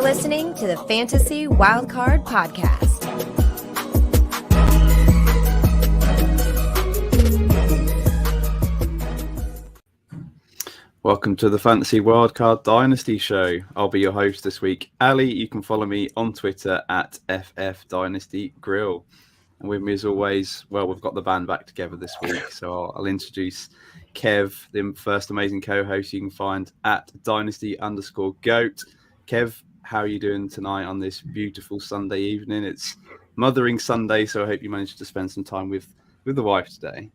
You're listening to the Fantasy Wildcard Podcast. Welcome to the Fantasy Wildcard Dynasty show. I'll be your host this week, Ali. You can follow me on Twitter at FFDynastyGrill. And with me as always, well, we've got the band back together this week. So I'll introduce Kev, the first amazing co-host you can find at Dynasty_GOAT. Kev, how are you doing tonight on this beautiful Sunday evening? It's Mothering Sunday, so I hope you managed to spend some time with the wife today.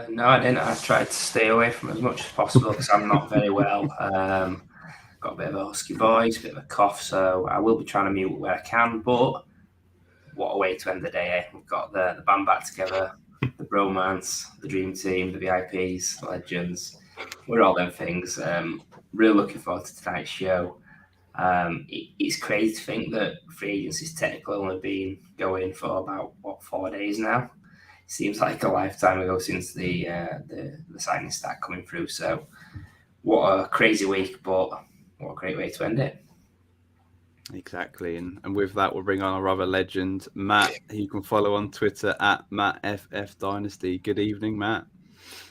No, I didn't. I tried to stay away from as much as possible because I'm not very well. Got a bit of a husky voice, a bit of a cough, so I will be trying to mute where I can. But what a way to end the day, eh? We've got the band back together, the bromance, the dream team, the VIPs, the legends. We're all them things. Really looking forward to tonight's show. It's crazy to think that free agency's technically only been going for about, 4 days now? Seems like a lifetime ago since the signings start coming through. So what a crazy week, but what a great way to end it. Exactly. And with that, we'll bring on our other legend, Matt, who you can follow on Twitter at MattFFDynasty. Good evening, Matt.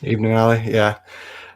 Evening, Ali. Yeah,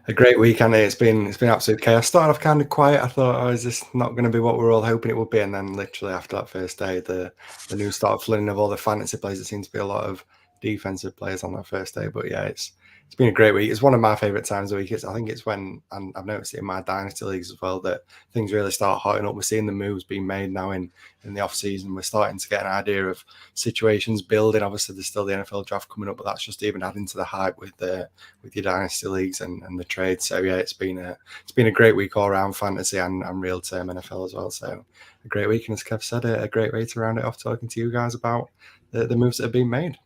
a great week, hasn't it? It's been absolute chaos. Started off kind of quiet. I thought, is this not going to be what we're all hoping it would be? And then literally after that first day, the news started flooding of all the fantasy players. There seems to be a lot of defensive players on that first day, but yeah, it's been a great week. It's one of my favorite times of the week. I think it's when, and I've noticed it in my dynasty leagues as well, that things really start hotting up. We're seeing the moves being made now in the off season. We're starting to get an idea of situations building. Obviously, there's still the NFL draft coming up, but that's just even adding to the hype with your dynasty leagues and the trade. So yeah, it's been a great week all around fantasy and real term NFL as well. So a great week, and as Kev said, a great way to round it off talking to you guys about the moves that have been made.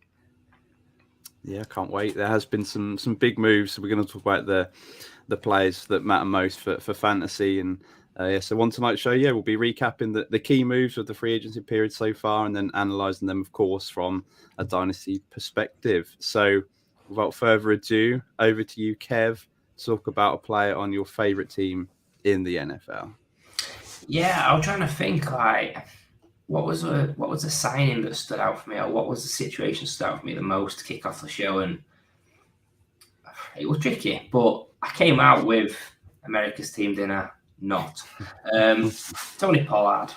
Yeah, can't wait. There has been some big moves. So we're going to talk about the players that matter most for fantasy. And so on tonight's show, we'll be recapping the key moves of the free agency period so far and then analysing them, of course, from a dynasty perspective. So without further ado, over to you, Kev, to talk about a player on your favourite team in the NFL. Yeah, I was trying to think, what was a signing that stood out for me, or what was the situation that stood out for me the most to kick off the show? And it was tricky, but I came out with America's team dinner, not. Tony Pollard,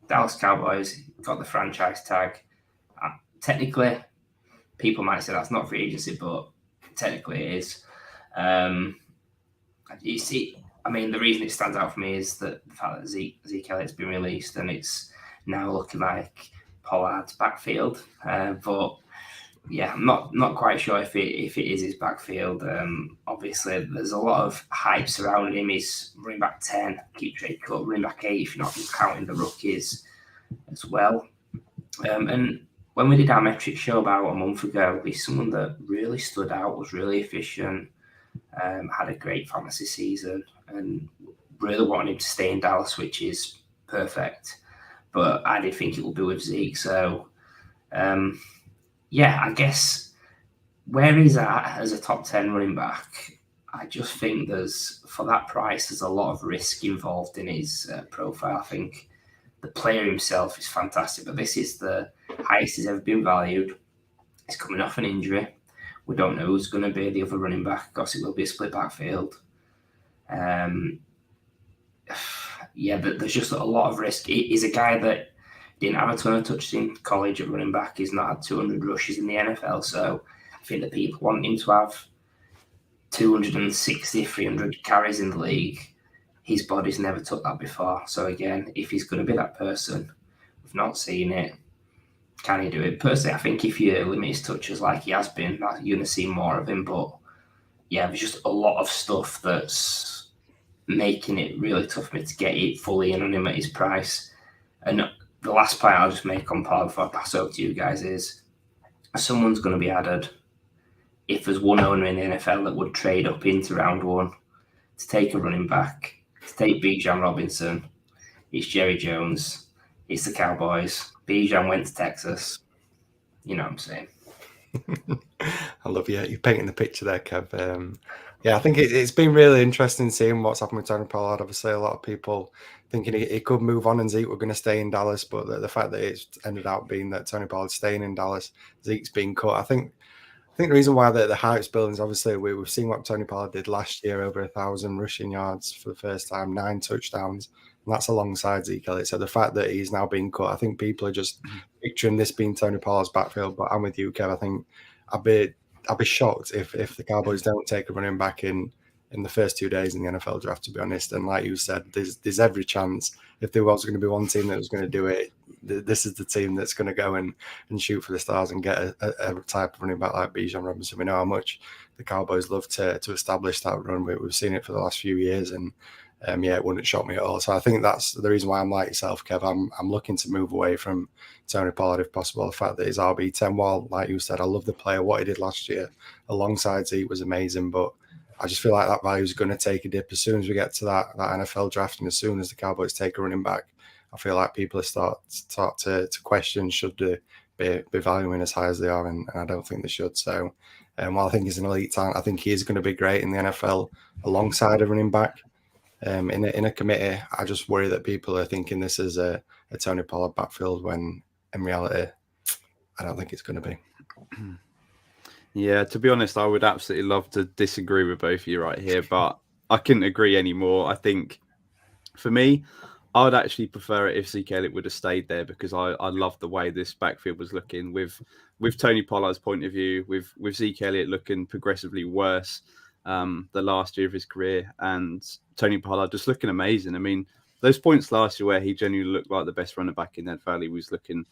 Dallas Cowboys, got the franchise tag. Technically, people might say that's not free agency, but technically it is. You see, I mean, the reason it stands out for me is that the fact that Zeke Elliott's been released and it's now looking like Pollard's backfield. But yeah, I'm not quite sure if it is his backfield. Obviously, there's a lot of hype surrounding him. He's running back 10, keep trade cut, running back 8 if you're not counting the rookies as well. And when we did our metric show about a month ago, he's someone that really stood out, was really efficient, had a great fantasy season, and really wanted him to stay in Dallas, which is perfect. But I did think it would be with Zeke. So, I guess where he's at as a top 10 running back, I just think for that price, there's a lot of risk involved in his profile. I think the player himself is fantastic, but this is the highest he's ever been valued. He's coming off an injury. We don't know who's going to be the other running back because it will be a split backfield. There's just a lot of risk. He's a guy that didn't have a ton of touches in college at running back. He's not had 200 rushes in the NFL. So I think that people want him to have 260, 300 carries in the league. His body's never took that before. So again, if he's going to be that person, we've not seen it. Can he do it? Personally, I think if you limit his touches like he has been, you're going to see more of him. But yeah, there's just a lot of stuff that's making it really tough for me to get it fully in on him at his price. And the last point I'll just make on Paul before I pass over to you guys is someone's going to be added. If there's one owner in the NFL that would trade up into round one to take a running back, to take Bijan Robinson, it's Jerry Jones, it's the Cowboys. Bijan went to Texas. You know what I'm saying? I love you. You're painting the picture there, Kev. I think it's been really interesting seeing what's happened with Tony Pollard. Obviously, a lot of people thinking he could move on and Zeke were going to stay in Dallas, but the fact that it's ended up being that Tony Pollard's staying in Dallas, Zeke's being cut. I think the reason why the hype's building is obviously we've seen what Tony Pollard did last year, over 1,000 rushing yards for the first time, 9 touchdowns, and that's alongside Zeke Elliott. So the fact that he's now being cut, I think people are just picturing this being Tony Pollard's backfield. But I'm with you, Kev. I think I'd be shocked if the Cowboys don't take a running back in the first 2 days in the NFL draft, to be honest. And like you said, there's every chance if there was going to be one team that was going to do it, this is the team that's going to go and shoot for the stars and get a type of running back like Bijan Robinson. We know how much the Cowboys love to establish that run. We've seen it for the last few years, and it wouldn't shock me at all. So I think that's the reason why I'm like yourself, Kev. I'm looking to move away from Tony Pollard if possible. The fact that he's RB10, while like you said, I love the player. What he did last year alongside Zeke was amazing, but I just feel like that value is going to take a dip as soon as we get to that NFL draft, and as soon as the Cowboys take a running back, I feel like people start to question should they be valuing as high as they are, and I don't think they should. So while I think he's an elite talent, I think he is going to be great in the NFL alongside a running back in a committee. I just worry that people are thinking this is a Tony Pollard backfield when in reality, I don't think it's going to be. Yeah, to be honest, I would absolutely love to disagree with both of you right here, but I couldn't agree anymore. I think for me, I would actually prefer it if Zeke Elliott would have stayed there, because I love the way this backfield was looking with Tony Pollard's point of view, with Zeke Elliott looking progressively worse the last year of his career, and Tony Pollard just looking amazing. I mean, those points last year where he genuinely looked like the best runner back in the NFL, he was looking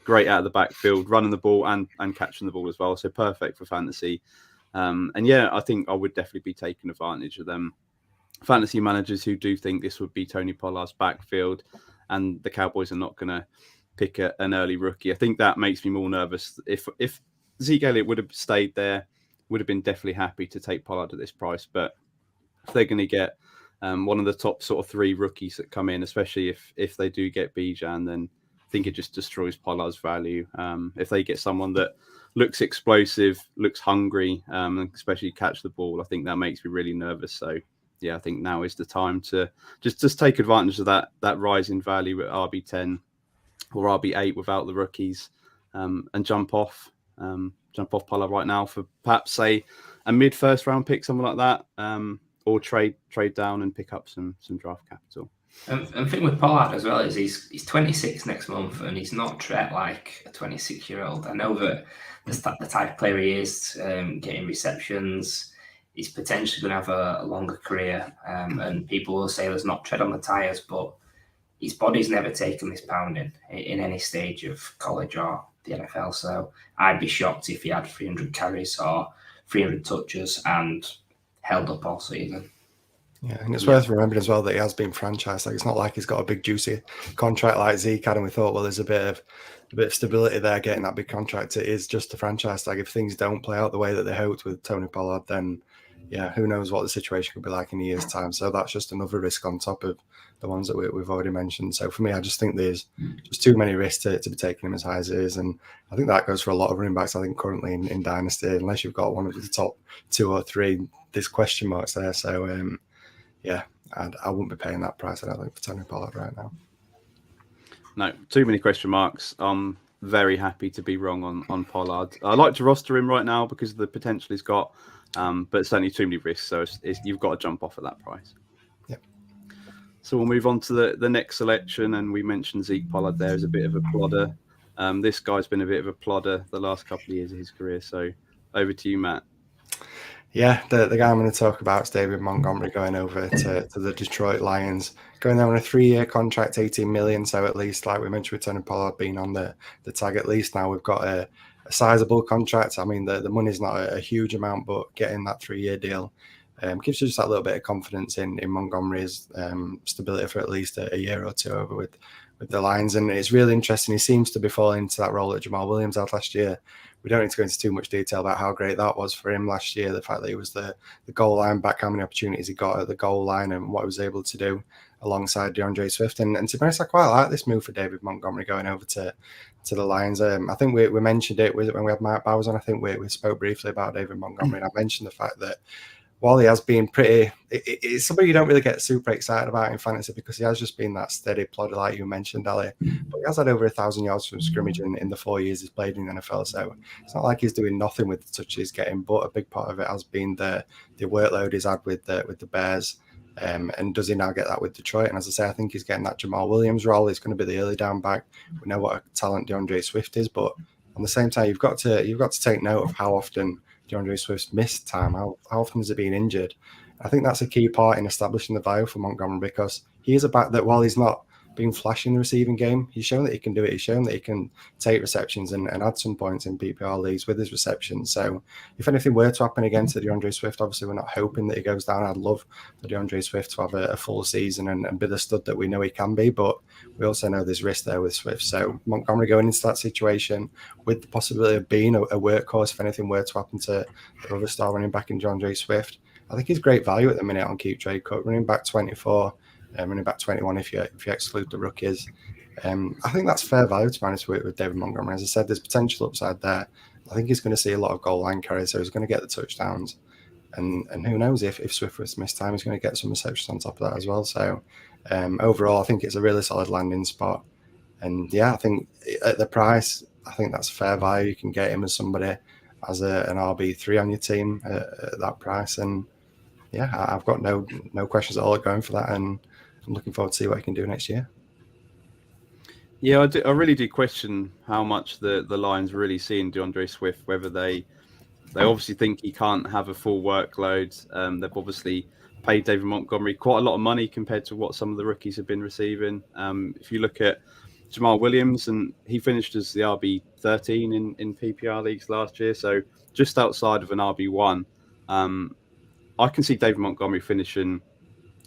great out of the backfield, running the ball and catching the ball as well. So perfect for fantasy. And yeah, I think I would definitely be taking advantage of them fantasy managers who do think this would be Tony Pollard's backfield and the Cowboys are not going to pick an early rookie. I think that makes me more nervous. If Zeke Elliott would have stayed there, would have been definitely happy to take Pollard at this price. But if they're going to get one of the top sort of 3 rookies that come in, especially if they do get Bijan, then I think it just destroys Pollard's value. If they get someone that looks explosive, looks hungry, especially catch the ball, I think that makes me really nervous. So yeah, I think now is the time to just take advantage of that rise in value at RB10 or RB8 without the rookies, and jump off Pollard right now for perhaps say a mid first round pick, something like that, or trade down and pick up some draft capital. And the thing with Pollard as well is he's 26 next month, and he's not treated like a 26-year-old. I know that the type of player he is, getting receptions, he's potentially going to have a longer career, and people will say there's not tread on the tyres, but his body's never taken this pounding in any stage of college or the NFL. So I'd be shocked if he had 300 carries or 300 touches and held up all season. Yeah, and it's worth remembering as well that he has been franchised. Like, it's not like he's got a big juicy contract like Zeke had, and we thought, well, there's a bit of stability there getting that big contract. It is just a franchise tag. If things don't play out the way that they hoped with Tony Pollard, then yeah, who knows what the situation could be like in a year's time. So that's just another risk on top of the ones that we've already mentioned. So for me, I just think there's just too many risks to be taking him as high as it is. And I think that goes for a lot of running backs, I think, currently in Dynasty, unless you've got one of the top 2 or 3, there's question marks there. So yeah, I wouldn't be paying that price, I don't think, for Tony Pollard right now. No, too many question marks. I'm very happy to be wrong on Pollard. I like to roster him right now because of the potential he's got, but certainly too many risks. So you've got to jump off at that price. Yep. So we'll move on to the next selection, and we mentioned Zeke Pollard there as a bit of a plodder. This guy's been a bit of a plodder the last couple of years of his career. So over to you, Matt. Yeah, the guy I'm going to talk about is David Montgomery, going over to the Detroit Lions, going there on a 3-year contract, $18 million. So at least, like we mentioned with Tony Pollard being on the tag, at least now we've got a sizable contract. I mean, the money's not a huge amount, but getting that 3-year deal gives you just that little bit of confidence in Montgomery's stability for at least a year or 2 over with the Lions. And it's really interesting. He seems to be falling into that role that Jamal Williams had last year. We don't need to go into too much detail about how great that was for him last year, the fact that he was the goal line back, how many opportunities he got at the goal line and what he was able to do alongside DeAndre Swift. And to be honest, I quite like this move for David Montgomery going over to the Lions. I think we mentioned it when we had Mark Bowers on. I think we spoke briefly about David Montgomery, and I mentioned the fact that Wally has been pretty. It's somebody you don't really get super excited about in fantasy because he has just been that steady plodder, like you mentioned, Ali. But he has had over 1,000 yards from scrimmage in the 4 years he's played in the NFL. So it's not like he's doing nothing with the touches he's getting, but a big part of it has been the workload he's had with the Bears. And does he now get that with Detroit? And as I say, I think he's getting that Jamal Williams role. He's going to be the early down back. We know what a talent DeAndre Swift is, but on the same time, you've got to take note of how often DeAndre Swift's missed time. How often has he been injured? I think that's a key part in establishing the value for Montgomery because he is a back that while he's not been flashy in the receiving game, he's shown that he can do it. He's shown that he can take receptions and add some points in PPR leagues with his receptions. So if anything were to happen again to DeAndre Swift, obviously we're not hoping that he goes down. I'd love for DeAndre Swift to have a full season and be the stud that we know he can be, but we also know there's risk there with Swift. So Montgomery going into that situation with the possibility of being a workhorse if anything were to happen to the other star running back in DeAndre Swift, I think he's great value at the minute on Keep Trade Cut, running back 24, running back 21 if you exclude the rookies. I think that's fair value, to be honest, with David Montgomery. As I said, there's potential upside there. I think he's going to see a lot of goal line carries, so he's going to get the touchdowns. And who knows, if Swift was to miss time, he's going to get some receptions on top of that as well. So overall, I think it's a really solid landing spot. And yeah, I think at the price, I think that's fair value. You can get him as somebody as an RB3 on your team at that price. And yeah, I've got no questions at all going for that. And I'm looking forward to see what he can do next year. Yeah, I really do question how much the Lions really see in DeAndre Swift, whether they obviously think he can't have a full workload. They've obviously paid David Montgomery quite a lot of money compared to what some of the rookies have been receiving. If you look at Jamal Williams, and he finished as the RB13 in PPR leagues last year, so just outside of an RB1. I can see David Montgomery finishing,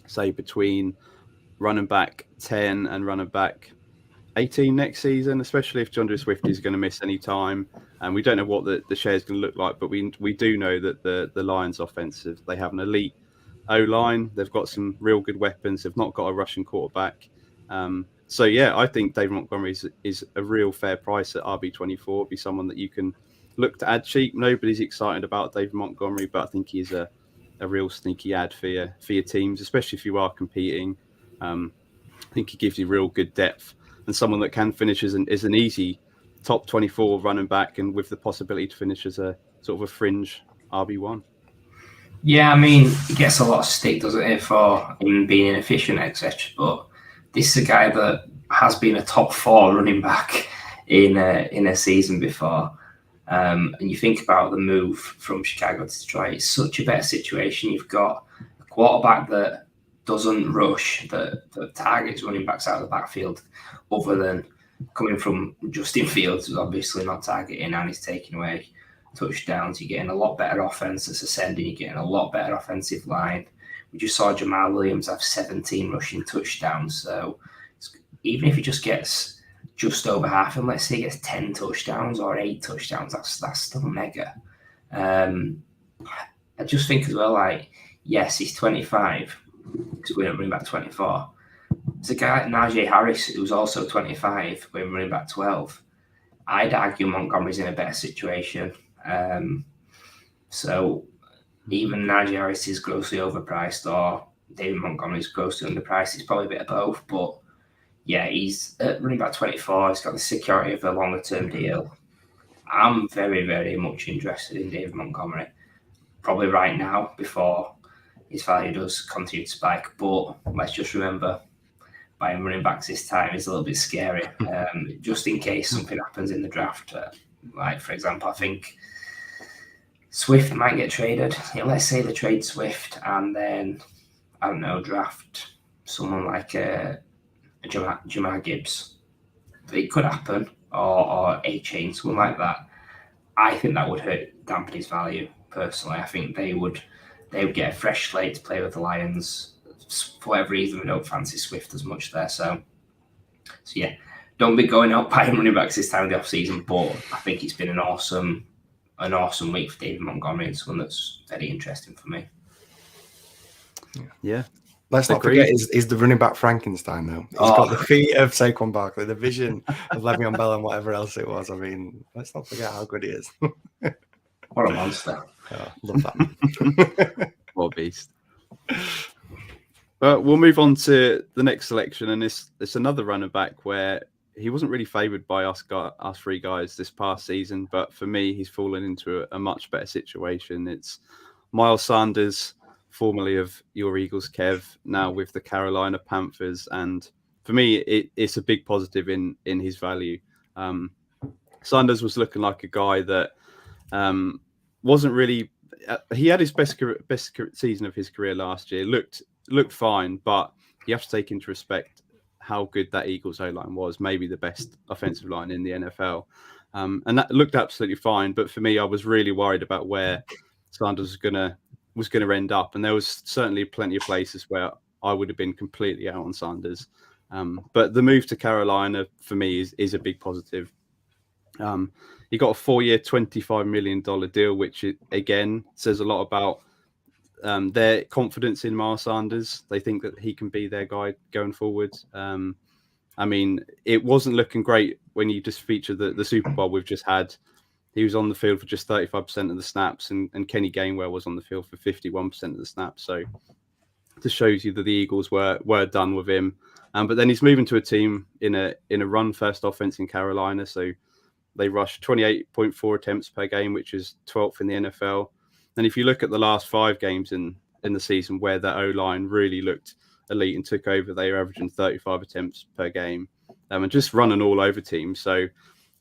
say, between running back 10 and running back 18 next season, especially if DeAndre Swift is going to miss any time. And we don't know what the share is going to look like, but we do know that the Lions offensive, they have an elite O-line. They've got some real good weapons. They've not got a rushing quarterback. So, yeah, I think David Montgomery is a real fair price at RB24. Be someone that you can look to add cheap. Nobody's excited about David Montgomery, but I think he's a real sneaky add for your teams, especially if you are competing. I think he gives you real good depth and someone that can finish as an easy top 24 running back and with the possibility to finish as a sort of a fringe RB1. Yeah, I mean, he gets a lot of stick, doesn't it, for him being inefficient, etc. But this is a guy that has been a top 4 running back in a season before. And you think about the move from Chicago to Detroit, it's such a better situation. You've got a quarterback that doesn't rush, that targets running backs out of the backfield, other than coming from Justin Fields, who's obviously not targeting and he's taking away touchdowns. You're getting a lot better offense that's ascending. You're getting a lot better offensive line. We just saw Jamal Williams have 17 rushing touchdowns. So even if he just gets just over half, and let's say he gets 10 touchdowns or 8 touchdowns, that's still mega. I just think as well, like, yes, he's 25, because we're running back 24. There's a guy, Najee Harris, who's also 25, we're running back 12. I'd argue Montgomery's in a better situation. So even Najee Harris is grossly overpriced, or David Montgomery's grossly underpriced. It's probably a bit of both, but yeah, he's running back 24. He's got the security of a longer-term deal. I'm very, very much interested in David Montgomery. Probably right now, before his value does continue to spike. But let's just remember, buying running backs this time is a little bit scary. Just in case something happens in the draft. Like, for example, I think Swift might get traded. Yeah, let's say they trade Swift and then, I don't know, draft someone like Jamar Gibbs. It could happen. Or A-Chain, someone like that. I think that would dampen his value, personally. I think they would get a fresh slate to play with the Lions. For whatever reason, we don't fancy Swift as much there. So yeah, don't be going out buying running backs this time of the off-season, but I think it's been an awesome week for David Montgomery, and someone that's very interesting for me. Yeah. Let's not forget, he's the running back Frankenstein, though. He's got the feet of Saquon Barkley, the vision of Le'Veon Bell and whatever else it was. I mean, let's not forget how good he is. What a monster. Oh, love that. What a beast. But we'll move on to the next selection, and it's another running back where he wasn't really favoured by us three guys this past season, but for me, he's fallen into a much better situation. It's Miles Sanders, formerly of your Eagles, Kev, now with the Carolina Panthers, and for me, it's a big positive in his value. Sanders was looking like a guy that wasn't really. He had his best season of his career last year. Looked fine, but you have to take into respect how good that Eagles O-line was, maybe the best offensive line in the NFL. And that looked absolutely fine. But for me, I was really worried about where Sanders was gonna end up. And there was certainly plenty of places where I would have been completely out on Sanders. But the move to Carolina, for me, is a big positive. He got a 4-year, $25 million deal, which, again, says a lot about their confidence in Miles Sanders. They think that he can be their guy going forward. I mean, it wasn't looking great when you just featured the Super Bowl we've just had. He was on the field for just 35% of the snaps, and Kenny Gainwell was on the field for 51% of the snaps. So this shows you that the Eagles were done with him. But then he's moving to a team in a run-first offense in Carolina. So they rushed 28.4 attempts per game, which is 12th in the NFL. And if you look at the last 5 games in the season where the O-line really looked elite and took over, they were averaging 35 attempts per game and just running all over teams. So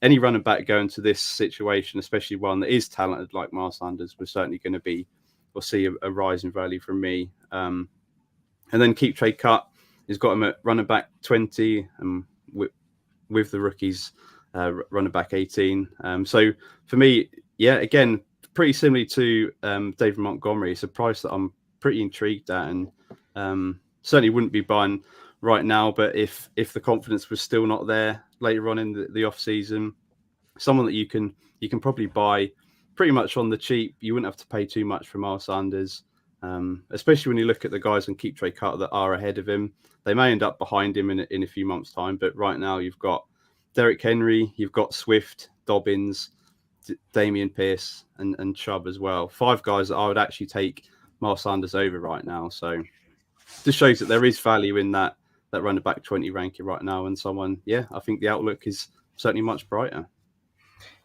any running back going to this situation, especially one that is talented like Miles Sanders, was certainly going to be or see a rise in value from me. And then Keep Trade Cut has got him at running back 20 with the rookies running back 18. So for me, yeah, again, pretty similar to David Montgomery. It's a price that I'm pretty intrigued at, and certainly wouldn't be buying right now. But if the confidence was still not there later on in the off season, someone that you can probably buy pretty much on the cheap. You wouldn't have to pay too much for Miles Sanders, especially when you look at the guys on Keep Trade Cut that are ahead of him. They may end up behind him in a few months' time, but right now you've got Derrick Henry, you've got Swift, Dobbins, Damian Pierce, and Chubb as well. 5 guys that I would actually take Miles Sanders over right now. So this shows that there is value in that running back 20 ranking right now, and someone, I think the outlook is certainly much brighter.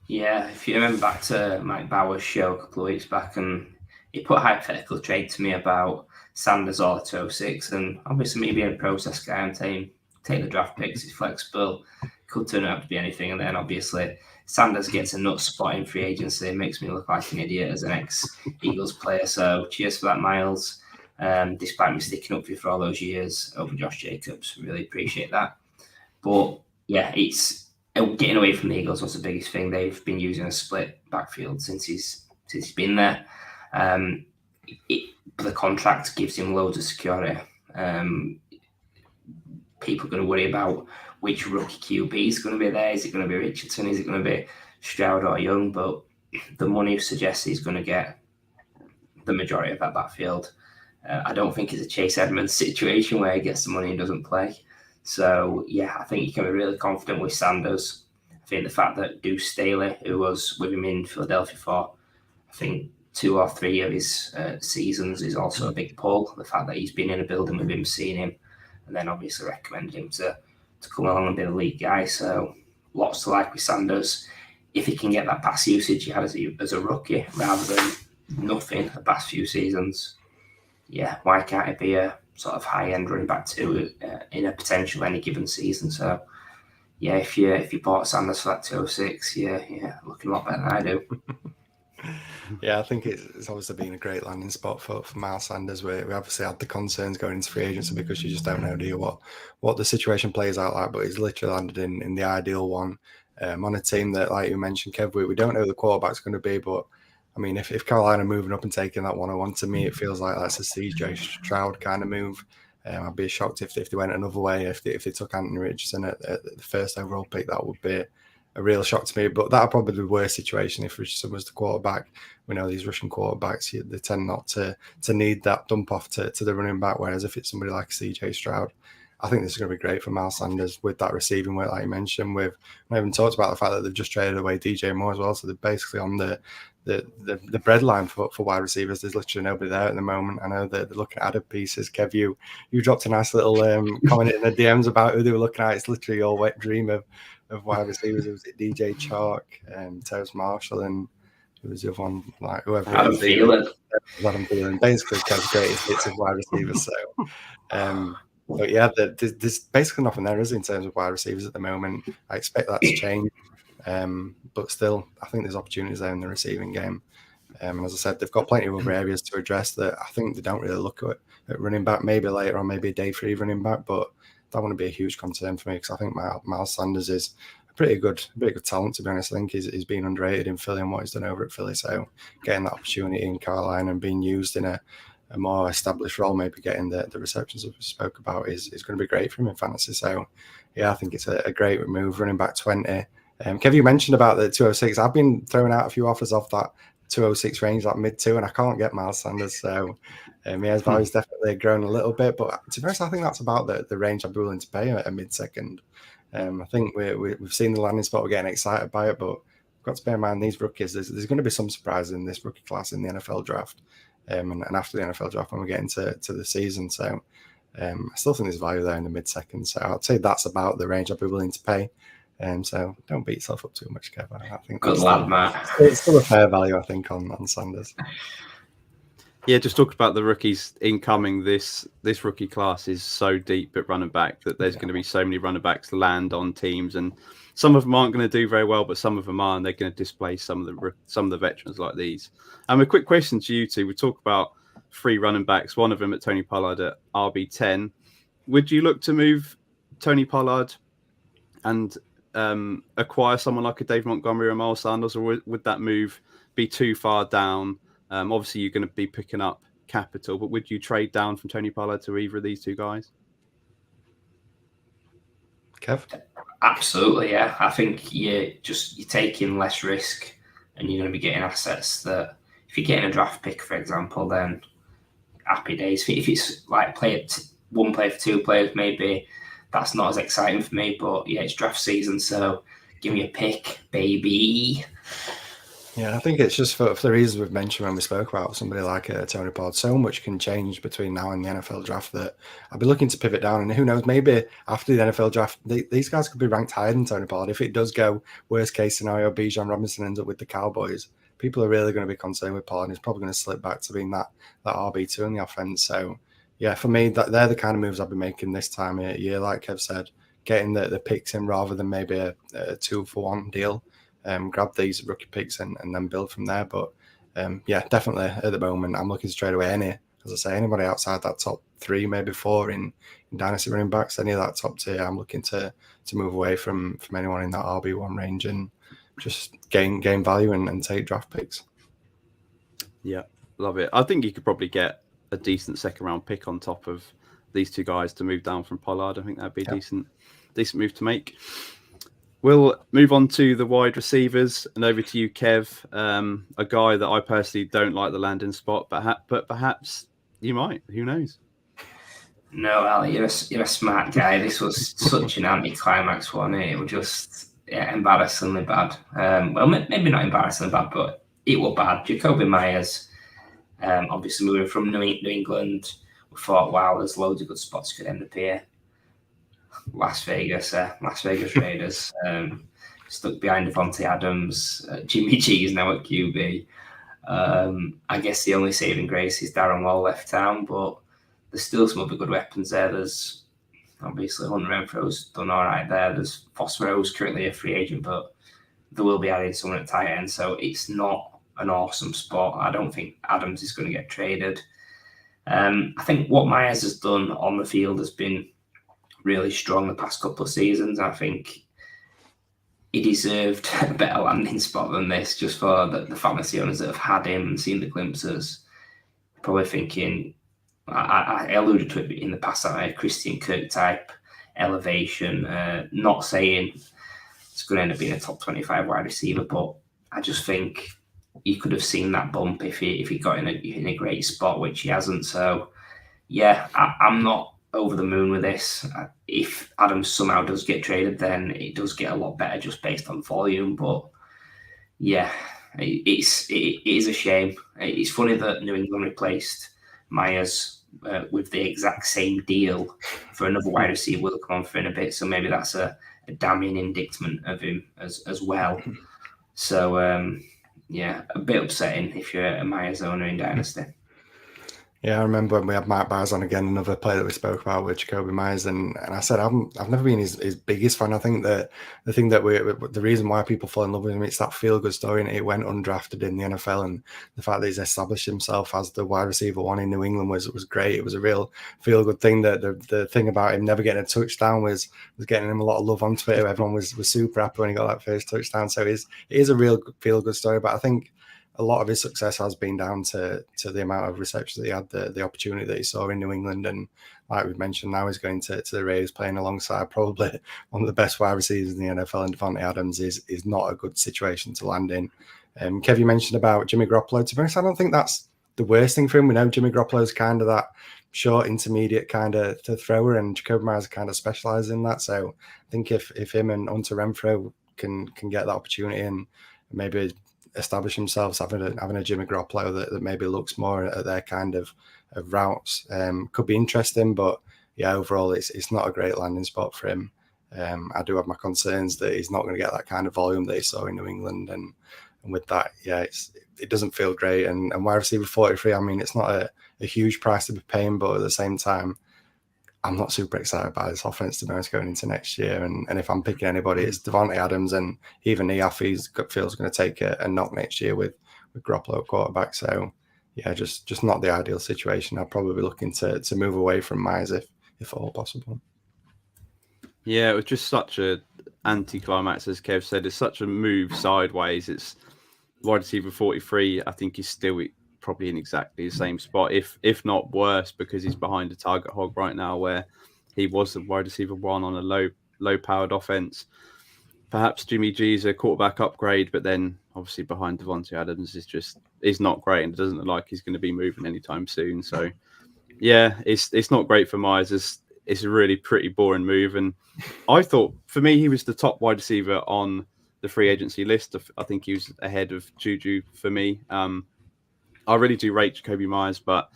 Yeah, if you remember back to Mike Bauer's show a couple of weeks back, and he put a hypothetical trade to me about Sanders all at 206, and obviously me being a process guy, I'm take the draft picks, it's flexible, could turn out to be anything, and then obviously Sanders gets a nut spot in free agency. It makes me look like an idiot as an ex-Eagles player. So cheers for that, Miles. Despite me sticking up for you for all those years over Josh Jacobs. Really appreciate that. But yeah, it's getting away from the Eagles was the biggest thing. They've been using a split backfield since he's been there. The contract gives him loads of security. People are going to worry about which rookie QB is going to be there. Is it going to be Richardson? Is it going to be Stroud or Young? But the money suggests he's going to get the majority of that backfield. I don't think it's a Chase Edmonds situation where he gets the money and doesn't play. So, yeah, I think you can be really confident with Sanders. I think the fact that Deuce Staley, who was with him in Philadelphia for, I think, 2 or 3 of his seasons, is also a big pull. The fact that he's been in a building with him, seen him, and then obviously recommended him to come along and be the lead guy. So lots to like with Sanders. If he can get that pass usage he had as a rookie rather than nothing the past few seasons, yeah, why can't it be a sort of high-end running back too in a potential any given season? So yeah, if you bought Sanders for that 206, yeah, looking a lot better than I do. Yeah, I think it's obviously been a great landing spot for Miles Sanders. We obviously had the concerns going into free agency because you just don't know, do you, what the situation plays out like, but he's literally landed in the ideal one on a team that, like you mentioned, Kev, we don't know who the quarterback's going to be, but I mean, if Carolina are moving up and taking that 101, to me, it feels like that's a CJ Stroud kind of move. I'd be shocked if they went another way. If they took Anthony Richardson at the first overall pick, that would be a real shock to me. But that'd probably be the worst situation if Richardson was the quarterback. We know these Russian quarterbacks, they tend not to need that dump off to the running back. Whereas if it's somebody like CJ Stroud, I think this is going to be great for Miles Sanders with that receiving work, like you mentioned. We haven't talked about the fact that they've just traded away DJ Moore as well. So they're basically on the the breadline for wide receivers. There's literally nobody there at the moment. I know that they're looking at added pieces. Kev, you dropped a nice little comment in the DMs about who they were looking at. It's literally your wet dream of wide receivers. It was DJ Chark, Terrace Marshall, and who was the other one? Like whoever. Adam Thielen. Adam Thielen. Basically, Kev's greatest hits of wide receivers. So, but yeah, there's basically nothing there, is in terms of wide receivers at the moment. I expect that to change. But still, I think there's opportunities there in the receiving game. And as I said, they've got plenty of other areas to address that I think they don't really look at running back, maybe later on, maybe a day 3 running back, but that wouldn't be a huge concern for me because I think Miles Sanders is a pretty good talent, to be honest. I think he's been underrated in Philly and what he's done over at Philly. So getting that opportunity in Carolina and being used in a more established role, maybe getting the receptions that we spoke about is going to be great for him in fantasy. So yeah, I think it's a great move, running back 20. Kev, you mentioned about the 206. I've been throwing out a few offers off that 206 range, like mid-2, and I can't get Miles Sanders. So his value's definitely grown a little bit. But to be honest, I think that's about the range I'd be willing to pay a mid-second. I think we've seen the landing spot. We're getting excited by it, but we've got to bear in mind these rookies. There's going to be some surprises in this rookie class in the NFL draft and after the NFL draft when we get into the season. So I still think there's value there in the mid-second. So I'd say that's about the range I'd be willing to pay. So don't beat yourself up too much, Kevin. I think good lad, Matt. It's still a fair value, I think, on Sanders. Yeah, just talk about the rookies incoming. This rookie class is so deep at running back that there's going to be so many running backs land on teams, and some of them aren't going to do very well, but some of them are, and they're going to displace some of the veterans like these. A quick question to you two: we talk about 3 running backs, one of them at Tony Pollard at RB10. Would you look to move Tony Pollard and acquire someone like a Dave Montgomery or Miles Sanders, or would that move be too far down? Obviously, you're going to be picking up capital, but would you trade down from Tony Pollard to either of these 2 guys? Kev? Absolutely, yeah. I think you're taking less risk, and you're going to be getting assets that, if you're getting a draft pick, for example, then happy days. If it's like one player for 2 players, maybe that's not as exciting for me, but yeah, it's draft season, so give me a pick, baby. Yeah, I think it's just for the reasons we've mentioned when we spoke about somebody like Tony Pollard. So much can change between now and the NFL draft that I'll be looking to pivot down. And who knows, maybe after the NFL draft, these guys could be ranked higher than Tony Pollard. If it does go worst case scenario, Bijan Robinson ends up with the Cowboys, people are really going to be concerned with Pollard, and he's probably going to slip back to being that RB2 in the offense. So yeah, for me, they're the kind of moves I'll be making this time of year. Like Kev said, getting the picks in rather than maybe a 2-for-1 deal. Grab these rookie picks and then build from there. But yeah, definitely at the moment, I'm looking to trade away anybody outside that top 3, maybe 4 in Dynasty running backs, any of that top tier. I'm looking to move away from anyone in that RB1 range and just gain value and take draft picks. Yeah, love it. I think you could probably get a decent 2nd round pick on top of these 2 guys to move down from Pollard. I think that'd be a decent move to make. We'll move on to the wide receivers and over to you, Kev. A guy that I personally don't like the landing spot, but perhaps you might. Who knows? No, Ali, you're a smart guy. This was such an anticlimax one. It was just embarrassingly bad. Well, maybe not embarrassingly bad, but it was bad. Jacoby Myers, obviously moving from New England, we thought, wow, there's loads of good spots could end up here. Las Vegas Raiders, stuck behind Devontae Adams. Jimmy G is now at QB. I guess the only saving grace is Darren Wall left town, but there's still some other good weapons there. There's obviously Hunter Renfro's done all right there. There's Fossro's currently a free agent, but they will be adding someone at tight end, so it's not an awesome spot. I don't think Adams is going to get traded. I think what Myers has done on the field has been really strong the past couple of seasons. I think he deserved a better landing spot than this, just for the fantasy owners that have had him and seen the glimpses. Probably thinking, I alluded to it in the past, that I had Christian Kirk type elevation. Not saying it's going to end up being a top 25 wide receiver, but I just think you could have seen that bump if he got in a great spot, which he hasn't. So yeah, I'm not over the moon with this. If Adams somehow does get traded, then it does get a lot better just based on volume. But yeah, it is a shame. It's funny that New England replaced Myers with the exact same deal for another wide receiver. We'll come on for in a bit, so maybe that's a damning indictment of him as well. So yeah, a bit upsetting if you're a Myers owner in Dynasty. Yeah, I remember when we had Mike Byers on again, another player that we spoke about with Jacoby Myers, and I said I've never been his biggest fan. I think that the reason why people fall in love with him, it's that feel good story, and it went undrafted in the NFL, and the fact that he's established himself as the wide receiver one in New England was great. It was a real feel good thing. That the thing about him never getting a touchdown was getting him a lot of love on Twitter. Everyone was super happy when he got that first touchdown. So it is a real feel good story. But I think a lot of his success has been down to the amount of reception that he had, the opportunity that he saw in New England. And like we mentioned, now he's going to the Raiders, playing alongside probably one of the best wide receivers in the NFL, and Devontae Adams is not a good situation to land in. Kev, you mentioned about Jimmy Garoppolo. To be honest, I don't think that's the worst thing for him. We know Jimmy Garoppolo is kind of that short, intermediate kind of thrower, and Jacoby Myers kind of specializes in that. So I think if him and Hunter Renfrow can get that opportunity and maybe establish themselves having a Jimmy Garoppolo that maybe looks more at their kind of routes, could be interesting. But yeah, overall it's not a great landing spot for him. I do have my concerns that he's not going to get that kind of volume that he saw in New England, and with that, yeah, it doesn't feel great. And wide receiver 43, I mean, it's not a huge price to be paying, but at the same time, I'm not super excited by this offense, to be honest, going into next year. And if I'm picking anybody, it's Devontae Adams, and even he feels going to take a knock next year with Garoppolo at quarterback. So yeah, just not the ideal situation. I'll probably be looking to move away from Myers if at all possible. Yeah, it was just such a anticlimax, as Kev said. It's such a move sideways. It's wide receiver 43. I think he's still probably in exactly the same spot, if not worse, because he's behind a target hog right now, where he was the wide receiver one on a low powered offense. Perhaps Jimmy G's a quarterback upgrade, but then obviously behind Devontae Adams is not great, and it doesn't look like he's going to be moving anytime soon. So yeah, it's not great for Myers. It's a really pretty boring move, and I thought for me he was the top wide receiver on the free agency list. I think he was ahead of Juju for me. I really do rate Jacoby Myers, but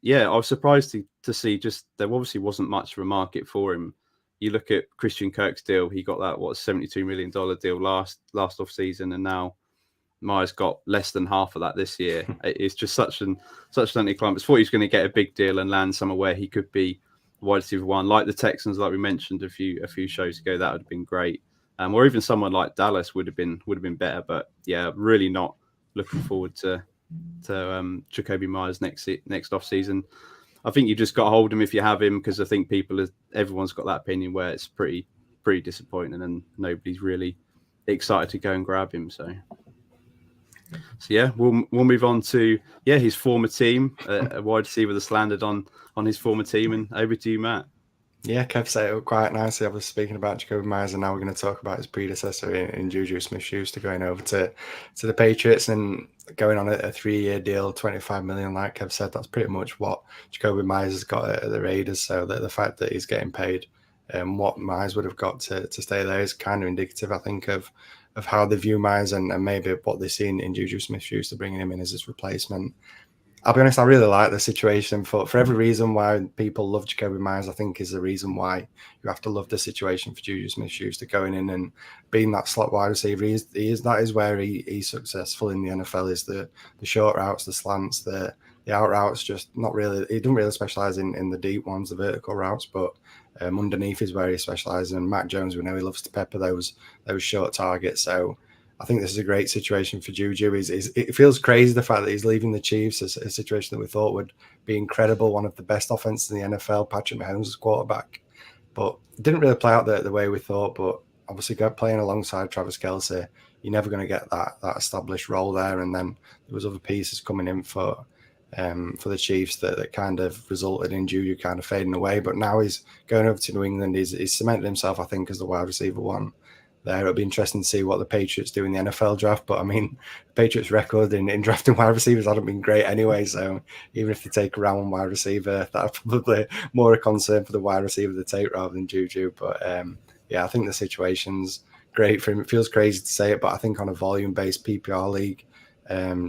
yeah, I was surprised to see just there obviously wasn't much of a market for him. You look at Christian Kirk's deal; he got that $72 million deal last off season, and now Myers got less than half of that this year. It's just such an anticlimax. Thought he was going to get a big deal and land somewhere where he could be wide receiver one, like the Texans, like we mentioned a few shows ago. That would have been great, or even someone like Dallas would have been better. But yeah, really not looking forward to Jacoby Myers next off season. I think you just got to hold him if you have him, because I think everyone's got that opinion where it's pretty disappointing and nobody's really excited to go and grab him. So yeah, we'll move on to his former team, a wide receiver that's landed on his former team, and over to you, Matt. Yeah, Kev said it quite nicely. I was speaking about Jacoby Myers, and now we're going to talk about his predecessor in Juju Smith-Schuster going over to the Patriots and going on a 3-year deal, $25 million. Like Kev said, that's pretty much what Jacoby Myers has got at the Raiders. So the fact that he's getting paid what Myers would have got to stay there is kind of indicative, I think, of how they view Myers and maybe what they've seen in Juju Smith-Schuster, bringing him in as his replacement. I'll be honest, I really like the situation for every reason why people love Jacoby Myers. I think is the reason why you have to love the situation for Juju Smith-Schuster going in and being that slot wide receiver. That is where he's successful in the NFL, is the short routes, the slants, the out routes. Just not really. He doesn't really specialize in the deep ones, the vertical routes, but underneath is where he specializes. And Mac Jones, we know he loves to pepper those short targets. So I think this is a great situation for Juju. It feels crazy, the fact that he's leaving the Chiefs, a situation that we thought would be incredible, one of the best offenses in the NFL, Patrick Mahomes as quarterback. But it didn't really play out the way we thought. But obviously, playing alongside Travis Kelce, you're never going to get that established role there. And then there was other pieces coming in for the Chiefs that kind of resulted in Juju kind of fading away. But now he's going over to New England. He's cemented himself, I think, as the wide receiver one there. It'll be interesting to see what the Patriots do in the NFL draft. But I mean, the Patriots' record in drafting wide receivers hasn't been great anyway. So even if they take a round one wide receiver, that's probably more a concern for the wide receiver they take rather than Juju. But yeah, I think the situation's great for him. It feels crazy to say it, but I think on a volume-based PPR league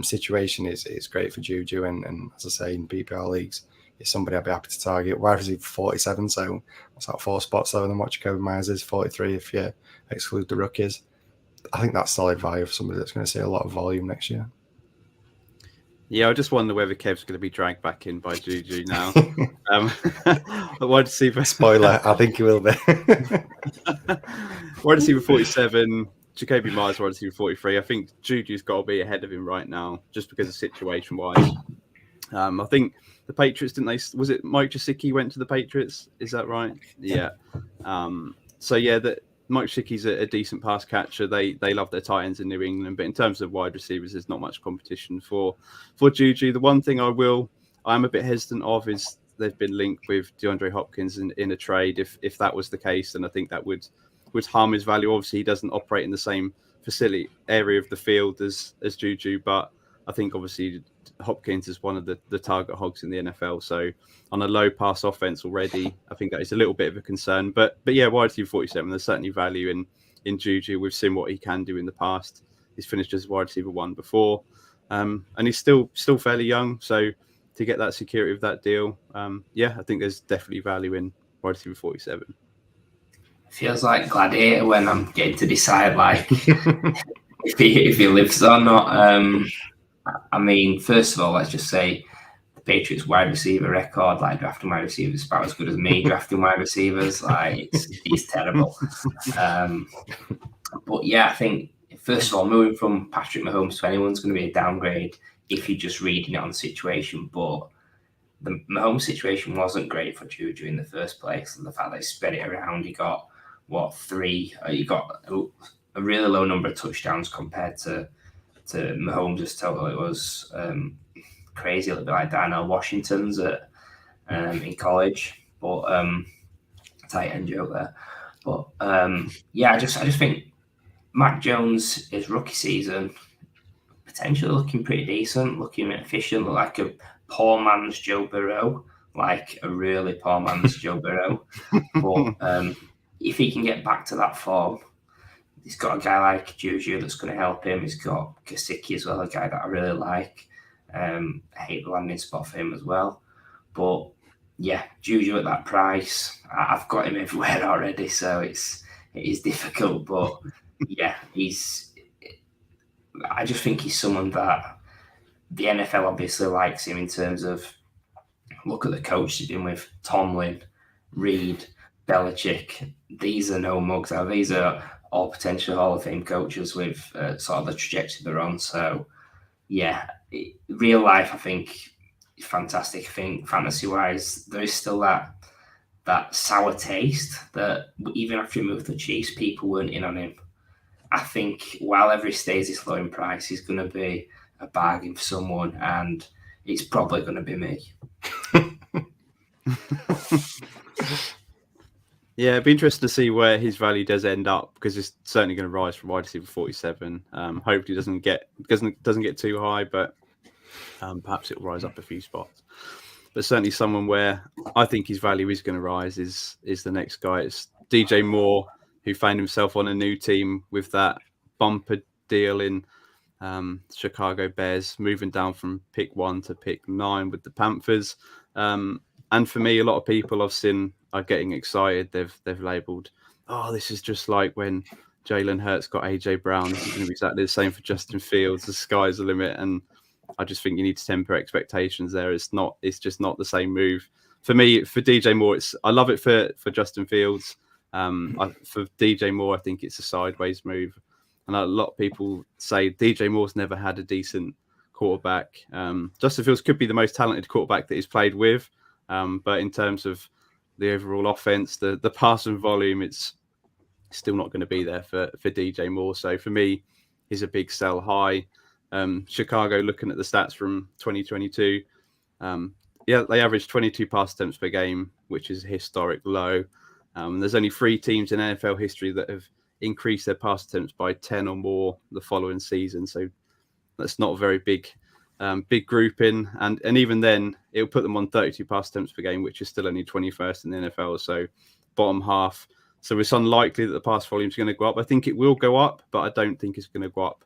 situation, it's great for Juju. And as I say, in PPR leagues, it's somebody I'd be happy to target. Wide receiver 47, so what's that, 4 spots lower than what Jacoby Myers is, 43 if you exclude the rookies. I think that's solid value for somebody that's going to see a lot of volume next year. Yeah, I just wonder whether Kev's going to be dragged back in by Juju now. Wide receiver. Spoiler, I think he will be. Wide receiver 47, Jacoby Myers, wide receiver 43. I think Juju's got to be ahead of him right now, just because of situation-wise. I think the Patriots, didn't they? Was it Mike Gesicki went to the Patriots? Is that right? Yeah. So, yeah, Mike Gesicki's a decent pass catcher. They love their tight ends in New England, but in terms of wide receivers, there's not much competition for Juju. The one thing I'm a bit hesitant of is they've been linked with DeAndre Hopkins in a trade. If that was the case, then I think that would harm his value. Obviously, he doesn't operate in the same facility area of the field as Juju, but I think obviously Hopkins is one of the target hogs in the NFL. So on a low pass offense already, I think that is a little bit of a concern. But yeah, wide receiver 47, there's certainly value in Juju. We've seen what he can do in the past. He's finished as wide receiver 1 before, and he's still fairly young. So to get that security of that deal, yeah, I think there's definitely value in wide receiver 47. Feels like Gladiator when I'm getting to decide like if he lives or not. I mean, first of all, let's just say the Patriots wide receiver record, like drafting wide receivers, is about as good as me drafting wide receivers. Like it's terrible. But yeah, I think first of all, moving from Patrick Mahomes to anyone's going to be a downgrade if you're just reading it on the situation. But the Mahomes situation wasn't great for Juju in the first place, and the fact that he spread it around, he got 3? He got a really low number of touchdowns compared to Mahomes' total. It was crazy, a little bit like Darnell Washington's in college, but tight end joke there. But yeah, I just think Mac Jones, his rookie season, potentially looking pretty decent, looking efficient, look like a poor man's Joe Burrow, like a really poor man's Joe Burrow. But if he can get back to that form, he's got a guy like Juju that's going to help him. He's got Gesicki as well, a guy that I really like. I hate the landing spot for him as well. But yeah, Juju at that price, I've got him everywhere already, so it is difficult. But yeah, I just think he's someone that the NFL obviously likes him in terms of, look at the coach he's been with, Tomlin, Reed, Belichick. These are no mugs. These are all potential Hall of Fame coaches with sort of the trajectory they're on. So, yeah, real life, I think, is fantastic. I think fantasy-wise, there is still that sour taste that even after he moved to the Chiefs, people weren't in on him. I think while he stays this low in price, he's going to be a bargain for someone, and it's probably going to be me. Yeah, it'd be interesting to see where his value does end up, because it's certainly going to rise from wide receiver 47. Hopefully, it doesn't get too high, but perhaps it'll rise up a few spots. But certainly, someone where I think his value is going to rise is the next guy. It's DJ Moore, who found himself on a new team with that bumper deal in Chicago Bears, moving down from pick 1 to pick 9 with the Panthers. And for me, a lot of people I've seen are getting excited. They've labelled, oh, this is just like when Jalen Hurts got AJ Brown. This is going to be exactly the same for Justin Fields. The sky's the limit, and I just think you need to temper expectations there. It's just not the same move for me. For DJ Moore, I love it for Justin Fields. For DJ Moore, I think it's a sideways move, and a lot of people say DJ Moore's never had a decent quarterback. Justin Fields could be the most talented quarterback that he's played with. But in terms of the overall offense, the passing volume, it's still not going to be there for DJ Moore. So for me, he's a big sell high. Chicago, looking at the stats from 2022, they averaged 22 pass attempts per game, which is a historic low. There's only 3 teams in NFL history that have increased their pass attempts by 10 or more the following season. So that's not a very big grouping, and even then it'll put them on 32 pass attempts per game, which is still only 21st in the NFL. So bottom half, So it's unlikely that the pass volume is going to go up. I think it will go up, but I don't think it's going to go up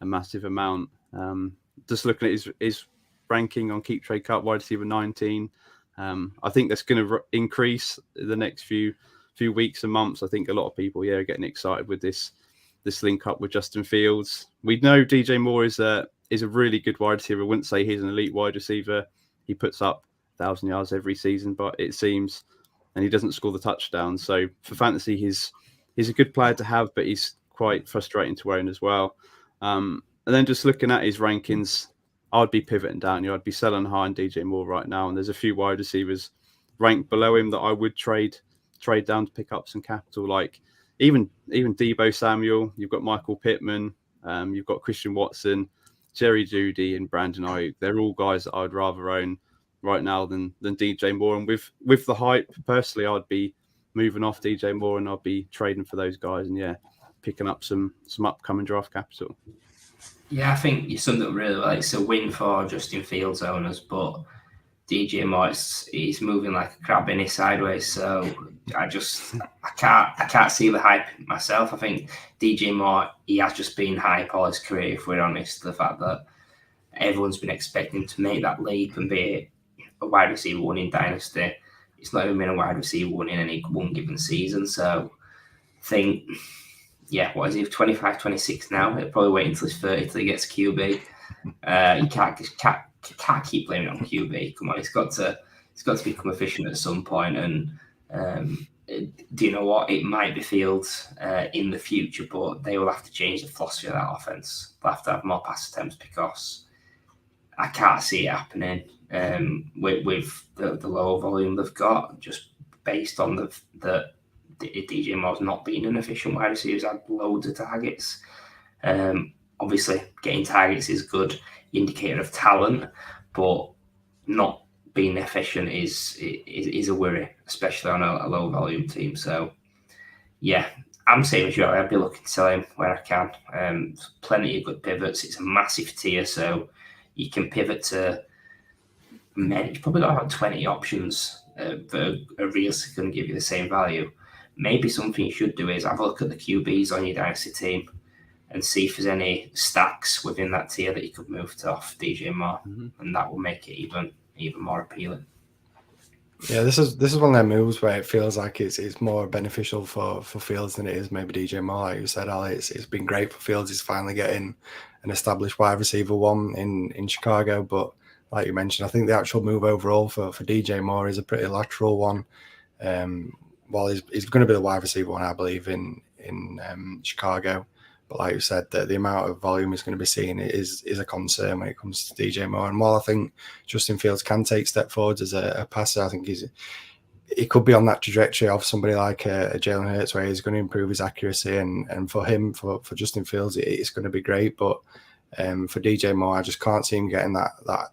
a massive amount. Just looking at his ranking on Keep Trade Cup, wide receiver 19. I think that's going to increase the next few weeks and months. I think a lot of people, are getting excited with this link up with Justin Fields. We know DJ Moore is a really good wide receiver. I wouldn't say he's an elite wide receiver. He puts up 1,000 yards every season, but it seems, and he doesn't score the touchdowns. So for fantasy, he's a good player to have, but he's quite frustrating to own as well. And then just looking at his rankings, I'd be pivoting down. I'd be selling high on DJ Moore right now, and there's a few wide receivers ranked below him that I would trade down to pick up some capital, like even Deebo Samuel. You've got Michael Pittman, you've got Christian Watson, Jerry Jeudy, and Brandon Ayuk. They're all guys that I'd rather own right now than DJ Moore. And with the hype, personally, I'd be moving off DJ Moore and I'd be trading for those guys and picking up some upcoming draft capital. Yeah, I think you summed up really well. It's a win for Justin Fields owners, but DJ Moore he's moving like a crab in his sideways. So I can't see the hype myself. I think DJ Moore, he has just been hype all his career, if we're honest. The fact that everyone's been expecting him to make that leap and be a wide receiver one in Dynasty. It's not even been a wide receiver one in any one given season. So I think, what is he, 25, 26 now? He'll probably wait until he's 30 till he gets QB. You can't keep blaming on QB. Come on, he's got to become efficient at some point. And do you know what? It might be Fields in the future, but they will have to change the philosophy of that offense. They'll have to have more pass attempts because I can't see it happening with the lower volume they've got, just based on the DJ Moore's not being an efficient wide receiver. He's had loads of targets. Obviously, getting targets is a good indicator of talent, but not being efficient is a worry, especially on a low volume team. So, I'm same as you. I'd be looking to sell him where I can. Plenty of good pivots. It's a massive tier, so you can pivot to many. You've probably got about 20 options that are realistically going to give you the same value. Maybe something you should do is have a look at the QBs on your Dynasty team and see if there's any stacks within that tier that you could move to off DJ Moore, and that will make it even more appealing. Yeah, this is one of them moves where it feels like it's more beneficial for Fields than it is maybe DJ Moore. Like you said, Ali, it's been great for Fields. He's finally getting an established wide receiver one in Chicago, but like you mentioned, I think the actual move overall for DJ Moore is a pretty lateral one. Well, he's going to be the wide receiver one, I believe, in Chicago. But like you said, the amount of volume he's going to be seeing is a concern when it comes to DJ Moore. And while I think Justin Fields can take step forwards as a passer, I think he could be on that trajectory of somebody like a Jalen Hurts, where he's going to improve his accuracy. And for him, for Justin Fields, it's going to be great. But for DJ Moore, I just can't see him getting that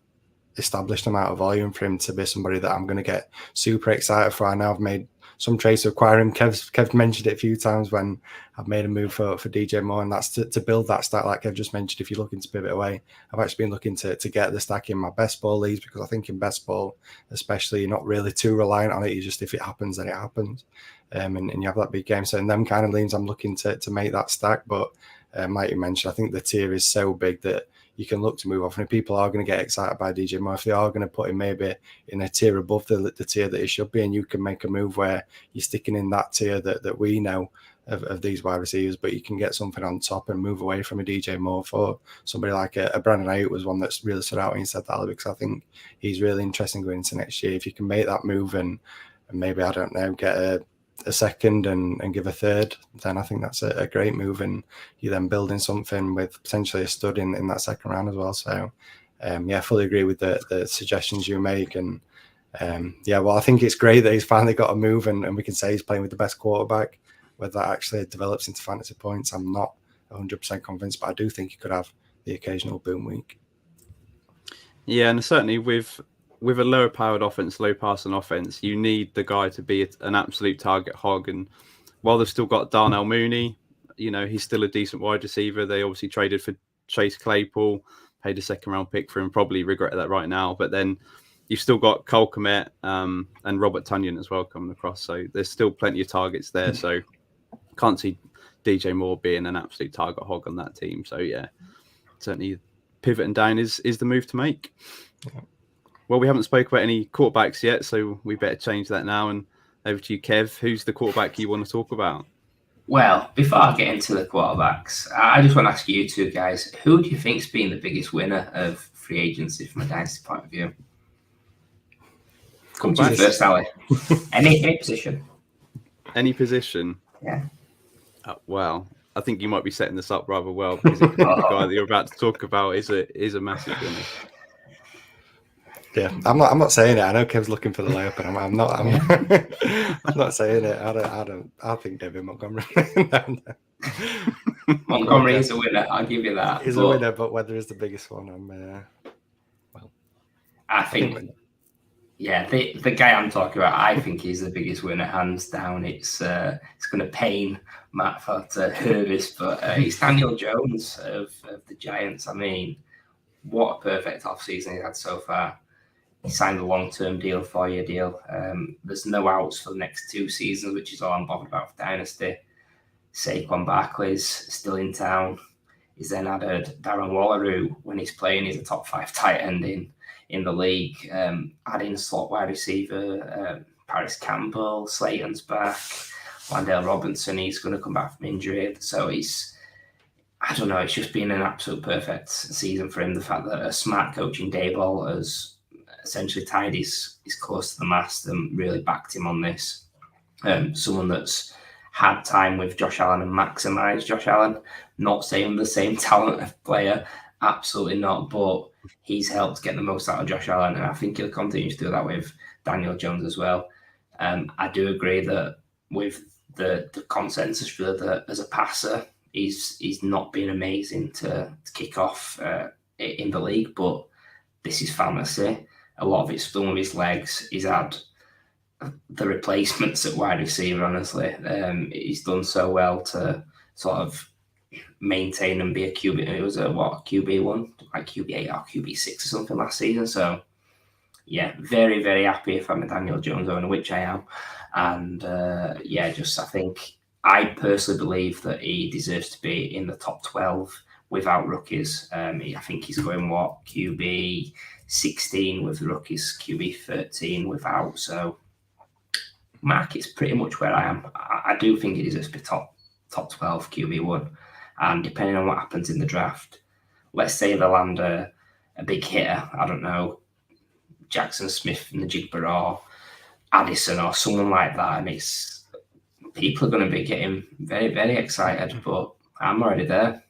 established amount of volume for him to be somebody that I'm going to get super excited for. I know I've made some trades to acquire him. Kev mentioned it a few times when I've made a move for DJ Moore, and that's to build that stack like Kev just mentioned. If you're looking to pivot away, I've actually been looking to get the stack in my best ball leagues, because I think in best ball especially, you're not really too reliant on it. You just, if it happens, then it happens. And you have that big game. So in them kind of leagues, I'm looking to make that stack. But like you mentioned, I think the tier is so big that you can look to move off. And if people are going to get excited by DJ Moore, if they are going to put him maybe in a tier above the tier that he should be, and you can make a move where you're sticking in that tier that we know of these wide receivers, but you can get something on top and move away from a DJ Moore for somebody like a Brandon Ayuk was one that's really stood out when you said that, because I think he's really interesting going into next year. If you can make that move and maybe, I don't know, get a second and give a third, then I think that's a great move, and you're then building something with potentially a stud in that second round as well. So fully agree with the suggestions you make, and well, I think it's great that he's finally got a move and we can say he's playing with the best quarterback. Whether that actually develops into fantasy points, I'm not 100% convinced, but I do think he could have the occasional boom week. Yeah, and certainly with a lower powered offense, low passing offense, you need the guy to be an absolute target hog. And while they've still got Darnell Mooney, he's still a decent wide receiver. They obviously traded for Chase Claypool, paid a second round pick for him, probably regret that right now. But then, you've still got Cole Kmet and Robert Tunyon as well coming across. So there's still plenty of targets there. So can't see DJ Moore being an absolute target hog on that team. So yeah, certainly pivoting down is the move to make. Well, we haven't spoke about any quarterbacks yet, so we better change that now. And over to you, Kev. Who's the quarterback you want to talk about? Well, before I get into the quarterbacks, I just want to ask you two guys, who do you think's been the biggest winner of free agency from a dynasty point of view? Come to you first, Ali. Any position. Any position? Yeah. Well, I think you might be setting this up rather well because the guy that you're about to talk about is a massive winner. Yeah, I'm not saying it. I know Kev's looking for the layup, and I'm not. I'm not saying it. I think David Montgomery. Montgomery is a winner. I'll give you that. He's a winner, but whether he's the biggest one, I think. Yeah, the guy I'm talking about, I think he's the biggest winner, hands down. It's going to pain Matt for to hear this, but it's Daniel Jones of the Giants. I mean, what a perfect offseason he's had so far. He signed a long-term deal, 4-year deal. There's no outs for the next 2 seasons, which is all I'm bothered about for Dynasty. Saquon Barkley's still in town. He's then added Darren Waller, who, when he's playing, he's a top 5 tight end in the league. Adding slot wide receiver, Paris Campbell, Slayton's back. Wan'Dale Robinson, he's going to come back from injury. So it's just been an absolute perfect season for him. The fact that a smart coach in Daboll has essentially tied his course to the mast and really backed him on this. Someone that's had time with Josh Allen and maximised Josh Allen. Not saying the same talent of player, absolutely not, but he's helped get the most out of Josh Allen, and I think he'll continue to do that with Daniel Jones as well. I do agree that with the consensus really that as a passer, he's not been amazing to kick off in the league, but this is fantasy. A lot of it's done with his legs. He's had the replacements at wide receiver, honestly. He's done so well to sort of maintain and be a QB. It was QB1, like QB8 or QB6 or something last season. So, yeah, very, very happy if I'm a Daniel Jones owner, which I am. And, I personally believe that he deserves to be in the top 12 without rookies. I think he's going, QB 16 with the rookies, QB 13 without. So, Mark is pretty much where I am. I do think he deserves to be top 12 QB1. And depending on what happens in the draft, let's say they land a big hitter, I don't know, Jackson Smith and the Jigba or Addison or someone like that, and people are going to be getting very, very excited, but I'm already there.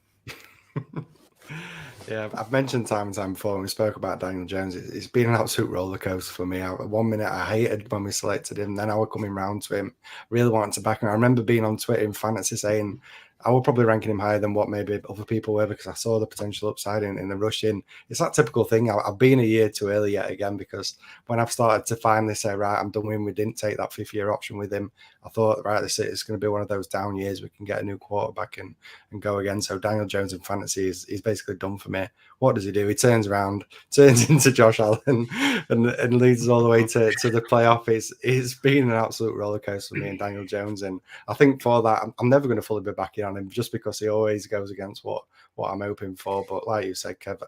Yeah, I've mentioned time and time before when we spoke about Daniel Jones, it's been an absolute roller coaster for me. 1 minute I hated when we selected him, then I was coming round to him, really wanted to back him. I remember being on Twitter in fantasy saying I was probably ranking him higher than what maybe other people were because I saw the potential upside in the rushing. It's that typical thing. I've been a year too early yet again because when I've started to finally say, right, I'm done with him, we didn't take that 5th-year option with him. I thought, right, this is going to be one of those down years. We can get a new quarterback and go again. So Daniel Jones in fantasy is basically done for me. What does he do? He turns around, turns into Josh Allen and leads us all the way to the playoff. It's been an absolute roller coaster for me and Daniel Jones. And I think for that, I'm never going to fully be backing on him just because he always goes against what I'm hoping for. But like you said, Kev,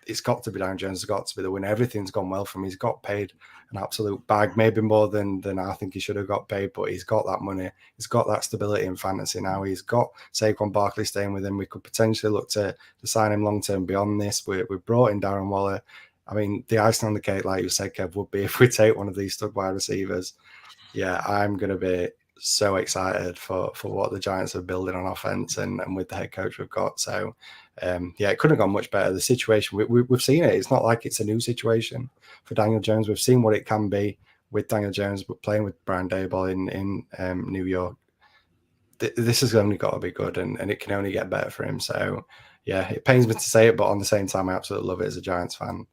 it's got to be Daniel Jones. It's got to be the winner. Everything's gone well for him. He's got paid an absolute bag, maybe more than I think he should have got paid, but he's got that money. He's got that stability in fantasy now. He's got Saquon Barkley staying with him. We could potentially look to sign him long-term beyond this. We've brought in Darren Waller. I mean, the icing on the cake, like you said, Kev, would be if we take one of these stud wide receivers. Yeah, I'm going to be so excited for what the Giants are building on offense and with the head coach we've got. So, it couldn't have gone much better. The situation, we've seen it. It's not like it's a new situation for Daniel Jones. We've seen what it can be with Daniel Jones, but playing with Brian Daboll in New York. This has only got to be good, and it can only get better for him. So, yeah, it pains me to say it, but on the same time, I absolutely love it as a Giants fan.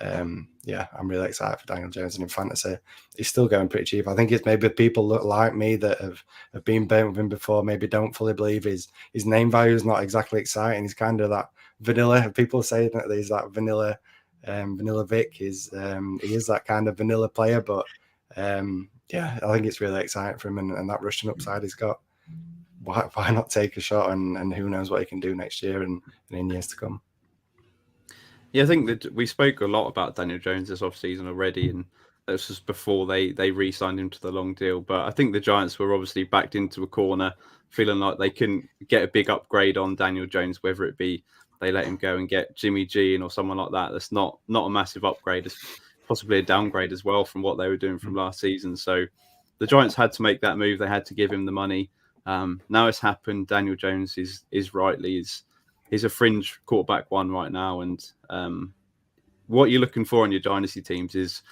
I'm really excited for Daniel Jones, and in fantasy, he's still going pretty cheap. I think it's maybe people look like me that have been burnt with him before, maybe don't fully believe his name value is not exactly exciting. He's kind of that vanilla. People say that he's that vanilla Vanilla Vic is he is that kind of vanilla player, but yeah, I think it's really exciting for him, and that rushing upside he's got. Why not take a shot, and who knows what he can do next year and in years to come. Yeah, I think that we spoke a lot about Daniel Jones this offseason already, and this was before they re-signed him to the long deal. But I think the Giants were obviously backed into a corner, feeling like they couldn't get a big upgrade on Daniel Jones, whether it be they let him go and get Jimmy G or someone like that. That's not a massive upgrade. It's possibly a downgrade as well from what they were doing from last season. So the Giants had to make that move. They had to give him the money. Now it's happened. Daniel Jones is he's a fringe quarterback one right now. And what you're looking for on your dynasty teams is,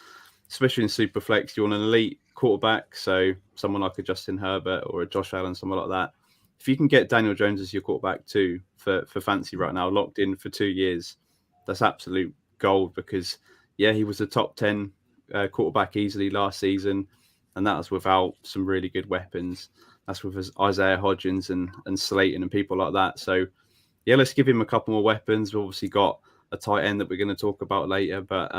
especially in Superflex, you want an elite quarterback. So someone like a Justin Herbert or a Josh Allen, someone like that. If you can get Daniel Jones as your quarterback too for fantasy right now, locked in for 2 years, that's absolute gold, because yeah, he was a top 10 quarterback easily last season, and that was without some really good weapons. That's with Isaiah Hodgins and Slayton and people like that. So yeah, let's give him a couple more weapons. We've obviously got a tight end that we're going to talk about later, but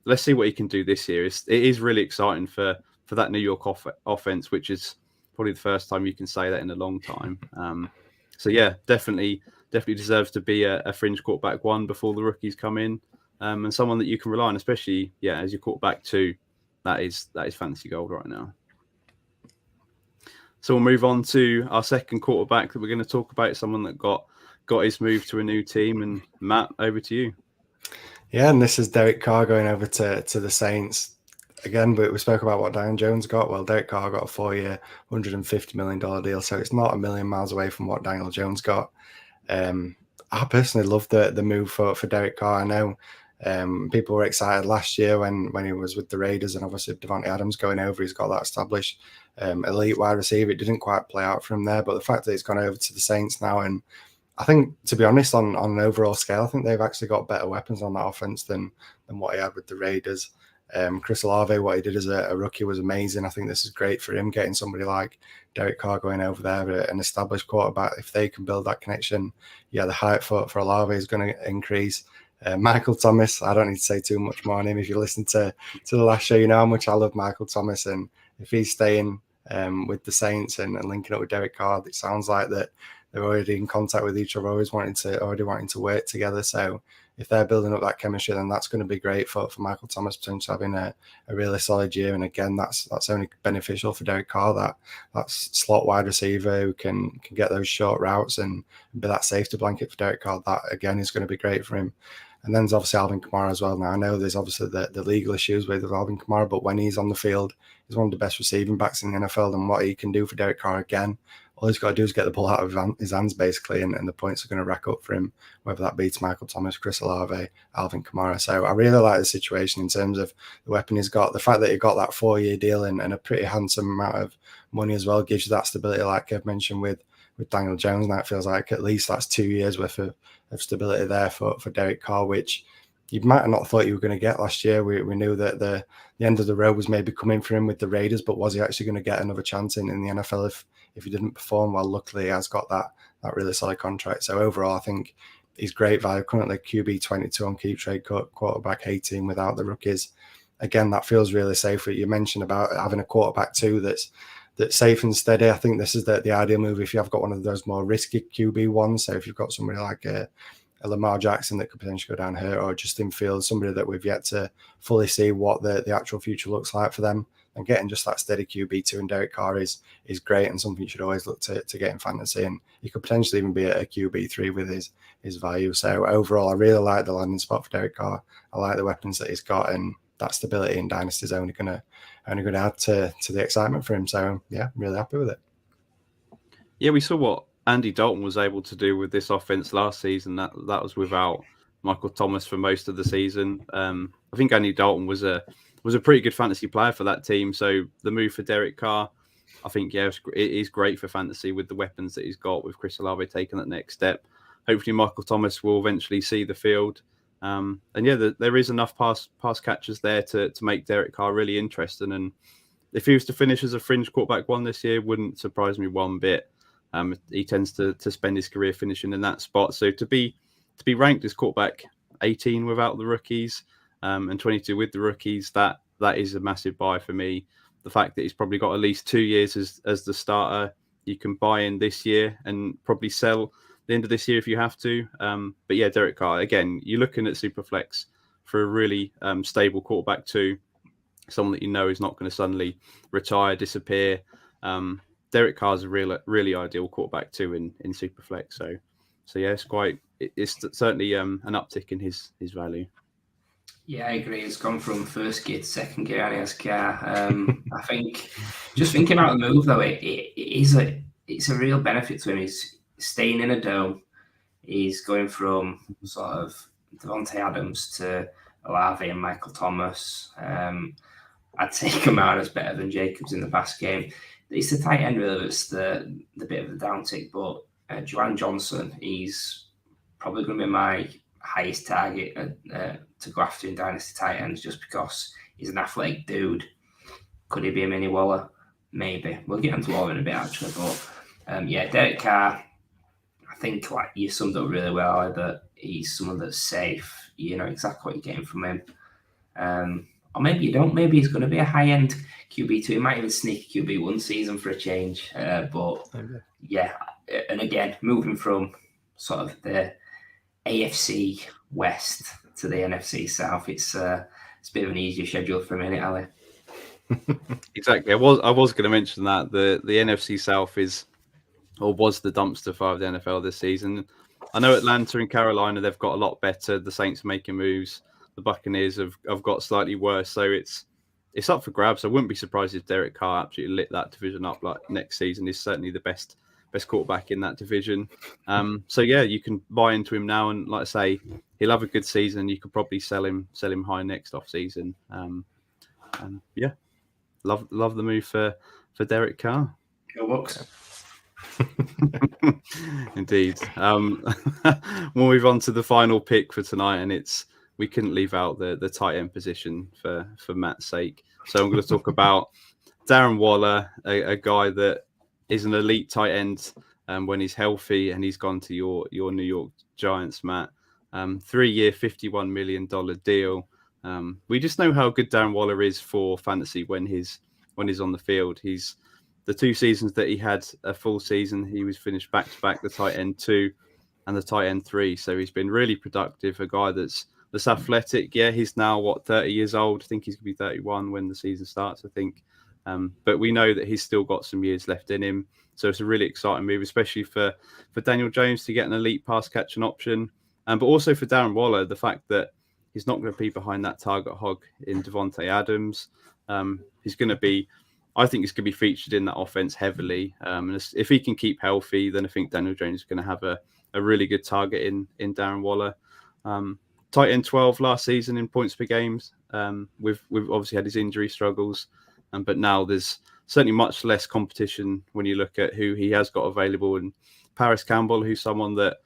let's see what he can do this year. It is really exciting for that New York offense, which is probably the first time you can say that in a long time. So yeah, definitely deserves to be a fringe quarterback one before the rookies come in, and someone that you can rely on, especially as your quarterback two. That is fantasy gold right now. So we'll move on to our second quarterback that we're going to talk about, someone that got his move to a new team. And Matt, over to you. Yeah, and this is Derek Carr going over to the Saints. Again, we spoke about what Daniel Jones got. Well, Derek Carr got a 4-year, $150 million deal, so it's not a million miles away from what Daniel Jones got. I personally love the move for Derek Carr. I know people were excited last year when he was with the Raiders, and obviously Devontae Adams going over, he's got that established elite wide receiver. It didn't quite play out for him there, but the fact that he's gone over to the Saints now, and I think, to be honest, on an overall scale, I think they've actually got better weapons on that offense than what he had with the Raiders. Chris Olave, what he did as a rookie was amazing. I think this is great for him, getting somebody like Derek Carr going over there, an established quarterback. If they can build that connection, the hype for Olave is going to increase. Michael Thomas, I don't need to say too much more on him. If you listen to the last show, you know how much I love Michael Thomas, and if he's staying with the Saints and linking up with Derek Carr, it sounds like that they're already in contact with each other, already wanting to work together. So if they're building up that chemistry, then that's going to be great for Michael Thomas potentially having a really solid year. And again, that's only beneficial for Derek Carr, that slot wide receiver who can get those short routes and be that safety blanket for Derek Carr. That again is going to be great for him. And then there's obviously Alvin Kamara as well. Now, I know there's obviously the legal issues with Alvin Kamara, but when he's on the field, he's one of the best receiving backs in the NFL. And what he can do for Derek Carr, again, all he's got to do is get the ball out of his hands, basically, and the points are going to rack up for him, whether that beats Michael Thomas, Chris Olave, Alvin Kamara. So I really like the situation in terms of the weapon he's got. The fact that he got that 4-year deal and a pretty handsome amount of money as well gives you that stability, like Kev mentioned, with Daniel Jones. And that feels like at least that's 2 years worth of stability there for Derek Carr, which you might have not thought you were going to get last year. We knew that the end of the road was maybe coming for him with the Raiders, but was he actually going to get another chance in the NFL if he didn't perform? Well, luckily he has got that really solid contract. So overall, I think he's great value. Currently QB 22 on Keep Trade, quarterback 18 without the rookies. Again, that feels really safe. What you mentioned about having a quarterback too that's safe and steady. I think this is the ideal move if you have got one of those more risky QB ones. So if you've got somebody like a Lamar Jackson that could potentially go down hurt, or Justin Fields, somebody that we've yet to fully see what the actual future looks like for them, and getting just that steady QB2 and Derek Carr is great, and something you should always look to get in fantasy. And he could potentially even be a QB3 with his value. So overall, I really like the landing spot for Derek Carr. I like the weapons that he's got, and that stability in Dynasty is only going to add to the excitement for him. So yeah, I'm really happy with it. Yeah, we saw what Andy Dalton was able to do with this offense last season. That was without Michael Thomas for most of the season. I think Andy Dalton was a pretty good fantasy player for that team. So the move for Derek Carr, I think, it is great for fantasy with the weapons that he's got, with Chris Olave taking that next step. Hopefully Michael Thomas will eventually see the field. And there is enough pass catchers there to make Derek Carr really interesting. And if he was to finish as a fringe quarterback one this year, wouldn't surprise me one bit. He tends to spend his career finishing in that spot. So to be ranked as quarterback 18 without the rookies, and 22 with the rookies. That is a massive buy for me. The fact that he's probably got at least 2 years as the starter, you can buy in this year and probably sell the end of this year if you have to. But yeah, Derek Carr, again, you're looking at Superflex for a really stable quarterback too, someone that you know is not going to suddenly retire, disappear. Derek Carr is a really ideal quarterback too in Superflex. So yeah, it's certainly an uptick in his value. Yeah, I agree. It's gone from first gear to second gear, and he has Carr. I think just thinking about the move though, it's a real benefit to him. He's staying in a dome. He's going from sort of Devontae Adams to Olave and Michael Thomas. I'd take him out as better than Jacobs in the past game. It's the tight end really that's the bit of the downtick, but Juwan Johnson, he's probably going to be my highest target to go after in Dynasty tight ends just because he's an athletic dude. Could he be a mini Waller? Maybe. We'll get into Waller in a bit actually, but yeah, Derek Carr, I think like you summed up really well that he's someone that's safe. You know exactly what you're getting from him. Or maybe you don't. Maybe he's going to be a high-end QB2. He might even sneak a QB1 season for a change. But yeah, and again, moving from sort of the AFC West to the NFC South, it's a bit of an easier schedule for a minute, Ali. Exactly. I was going to mention that the NFC South was the dumpster fire of the NFL this season. I know Atlanta and Carolina, they've got a lot better. The Saints are making moves. The Buccaneers have got slightly worse. So it's up for grabs. I wouldn't be surprised if Derek Carr absolutely lit that division up like next season. He's certainly the best quarterback in that division. So yeah, you can buy into him now, and like I say, he'll have a good season. You could probably sell him high next off season. And yeah, love the move for Derek Carr. Go Bucs. Indeed. We'll move on to the final pick for tonight, and we couldn't leave out the tight end position for Matt's sake. So I'm going to talk about Darren Waller, a guy that is an elite tight end when he's healthy, and he's gone to your New York Giants, Matt. 3-year, $51 million deal. We just know how good Darren Waller is for fantasy when he's on the field. He's the 2 seasons that he had a full season, he was finished back-to-back, the tight end 2 and the tight end 3. So he's been really productive, a guy that's athletic. Yeah, he's now, 30 years old. I think he's going to be 31 when the season starts, I think. But we know that he's still got some years left in him. So it's a really exciting move, especially for Daniel Jones to get an elite pass catching option. But also for Darren Waller, the fact that he's not going to be behind that target hog in Devontae Adams. He's going to be, I think he's going to be featured in that offense heavily. And if he can keep healthy, then I think Daniel Jones is going to have a really good target in Darren Waller. Tight end 12 last season in points per games. We've obviously had his injury struggles, but now there's certainly much less competition when you look at who he has got available. And Paris Campbell, who's someone that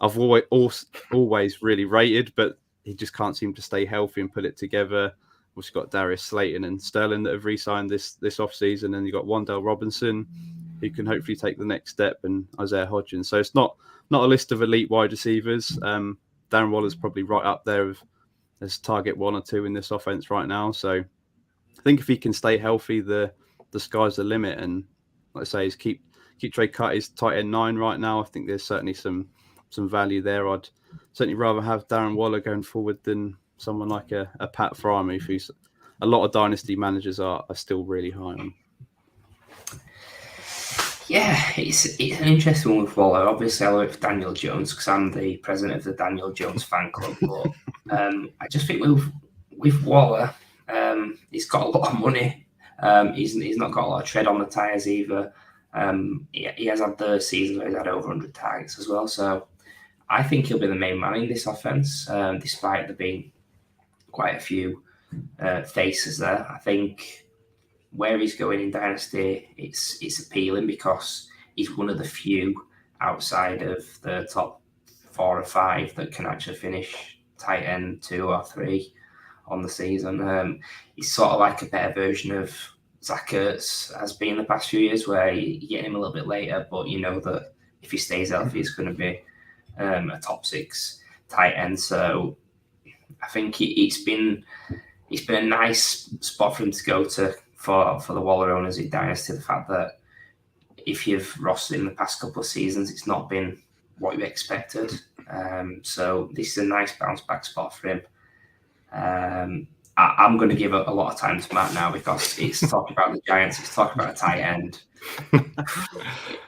I've always really rated, but he just can't seem to stay healthy and put it together. We've got Darius Slayton and Sterling that have re-signed this offseason, and you've got Wan'Dale Robinson, who can hopefully take the next step, and Isaiah Hodgins. So it's not a list of elite wide receivers. Darren Waller's probably right up there as target 1 or 2 in this offense right now. So I think if he can stay healthy, the sky's the limit. And like I say, is keep Trey Cut is tight end 9 right now. I think there's certainly some value there. I'd certainly rather have Darren Waller going forward than someone like a Pat Fryermuth, who's a lot of dynasty managers are still really high on. Yeah, it's an interesting one with Waller. Obviously, I love Daniel Jones because I'm the president of the Daniel Jones fan club. But I just think with Waller, he's got a lot of money. He's not got a lot of tread on the tires either. He has had the season where he's had over 100 targets as well. So I think he'll be the main man in this offense, despite there being quite a few faces there. I think where he's going in Dynasty, it's appealing because he's one of the few outside of the top 4 or 5 that can actually finish tight end 2 or 3 on the season. He's sort of like a better version of Zach Ertz has been the past few years, where you get him a little bit later, but you know that if he stays healthy, he's going to be a top 6 tight end. So I think it's been a nice spot for him to go to for the Waller owners in Dynasty. The fact that if you've rostered him the past couple of seasons, it's not been what you expected. So this is a nice bounce back spot for him. I'm going to give a lot of time to Matt now because it's talking about the Giants, it's talking about a tight end.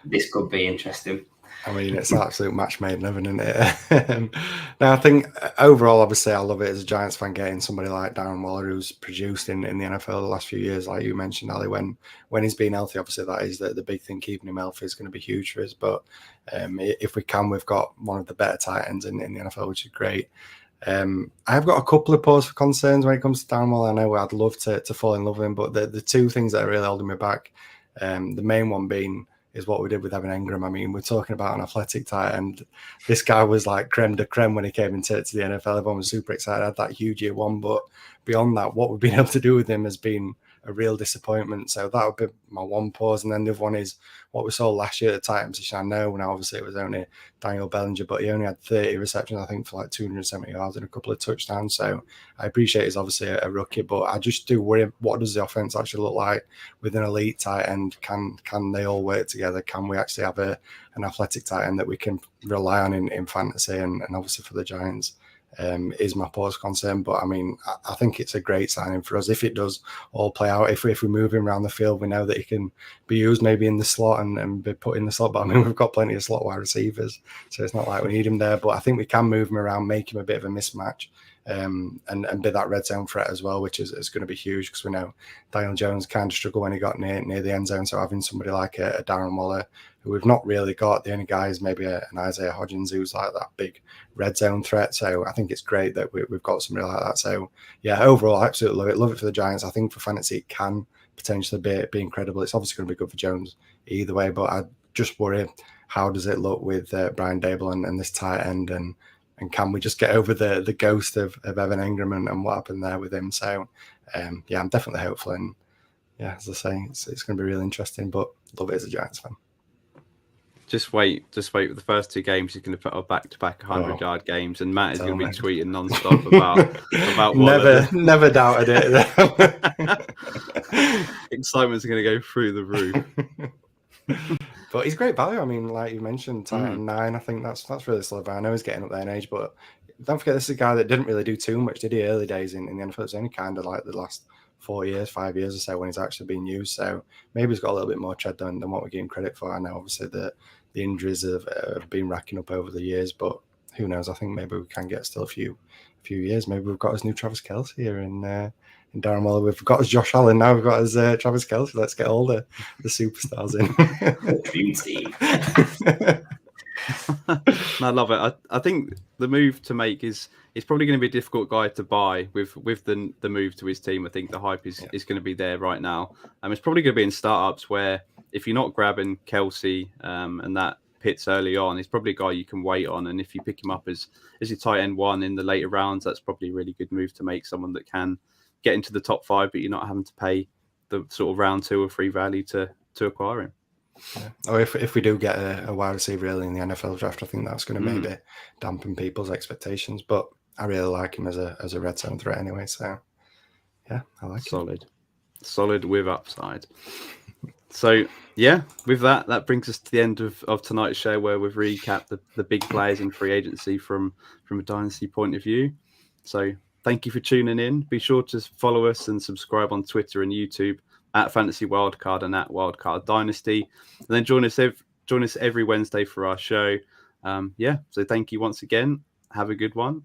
This could be interesting. I mean, it's an absolute match made in heaven, isn't it? Now, I think overall, obviously, I love it as a Giants fan getting somebody like Darren Waller, who's produced in the NFL the last few years, like you mentioned, Ali. When he's been healthy, obviously, that is the big thing. Keeping him healthy is going to be huge for us. But if we can, we've got one of the better tight ends in the NFL, which is great. I've got a couple of pause for concerns when it comes to Darren Waller. I know I'd love to fall in love with him, but the two things that are really holding me back, the main one being is what we did with Evan Engram. I mean, we're talking about an athletic tight end. This guy was like creme de creme when he came into the NFL. Everyone was super excited. Had that huge year one, but beyond that, what we've been able to do with him has been a real disappointment. So that would be my one pause. And then the other one is what we saw last year at the tight end position. I know now obviously it was only Daniel Bellinger, but he only had 30 receptions, I think, for like 270 yards and a couple of touchdowns. So I appreciate he's obviously a rookie, but I just do worry, what does the offense actually look like with an elite tight end? Can they all work together? Can we actually have an athletic tight end that we can rely on in fantasy and obviously for the Giants? Is my pause concern, but I mean, I think it's a great signing for us if it does all play out. If we move him around the field, we know that he can be used maybe in the slot and be put in the slot. But I mean, we've got plenty of slot wide receivers, so it's not like we need him there. But I think we can move him around, make him a bit of a mismatch, and be that red zone threat as well, which is going to be huge because we know Daniel Jones kind of struggled when he got near the end zone. So having somebody like a Darren Waller, who we've not really got, the only guy is maybe an Isaiah Hodgins, who's like that big red zone threat. So I think it's great that we've got somebody like that. So yeah, overall, I absolutely love it. Love it for the Giants. I think for fantasy, it can potentially be incredible. It's obviously going to be good for Jones either way, but I just worry, how does it look with Brian Dable and this tight end, and can we just get over the ghost of Evan Engram and what happened there with him? So yeah, I'm definitely hopeful, and yeah, as I say, it's going to be really interesting, but love it as a Giants fan. Just wait with the first two games. He's going to put up back-to-back 100-yard games, and Matt is going to be tweeting non-stop about never doubted it. Excitement's going to go through the roof. But he's great value. I mean, like you mentioned, tight end 9. I think that's really solid. I know he's getting up there in age, but don't forget, this is a guy that didn't really do too much, did he? Early days in the NFL, it's only kind of like the last 5 years or so when he's actually been used. So maybe he's got a little bit more tread than what we're giving credit for. I know obviously the injuries have been racking up over the years, but who knows? I think maybe we can get still a few years. Maybe we've got his new Travis Kelce here in Darren Waller. We've got his Josh Allen now. We've got his Travis Kelce. Let's get all the superstars in. Dream team. I love it. I think the move to make is probably going to be a difficult guy to buy with the move to his team. I think the hype is going to be there right now. It's probably going to be in startups where if you're not grabbing Kelce and that Pitts early on, he's probably a guy you can wait on. And if you pick him up as your tight end 1 in the later rounds, that's probably a really good move to make, someone that can get into the top 5, but you're not having to pay the sort of round 2 or 3 value to acquire him. Yeah. Or if we do get a wide receiver early in the NFL draft, I think that's going to maybe dampen people's expectations. But I really like him as a red zone threat anyway. So yeah, I like it. Solid with upside. So yeah, with that brings us to the end of tonight's show, where we've recapped the big players in free agency from a dynasty point of view. So thank you for tuning in. Be sure to follow us and subscribe on Twitter and YouTube at Fantasy Wildcard and at Wildcard Dynasty. And then join us every Wednesday for our show. So thank you once again. Have a good one.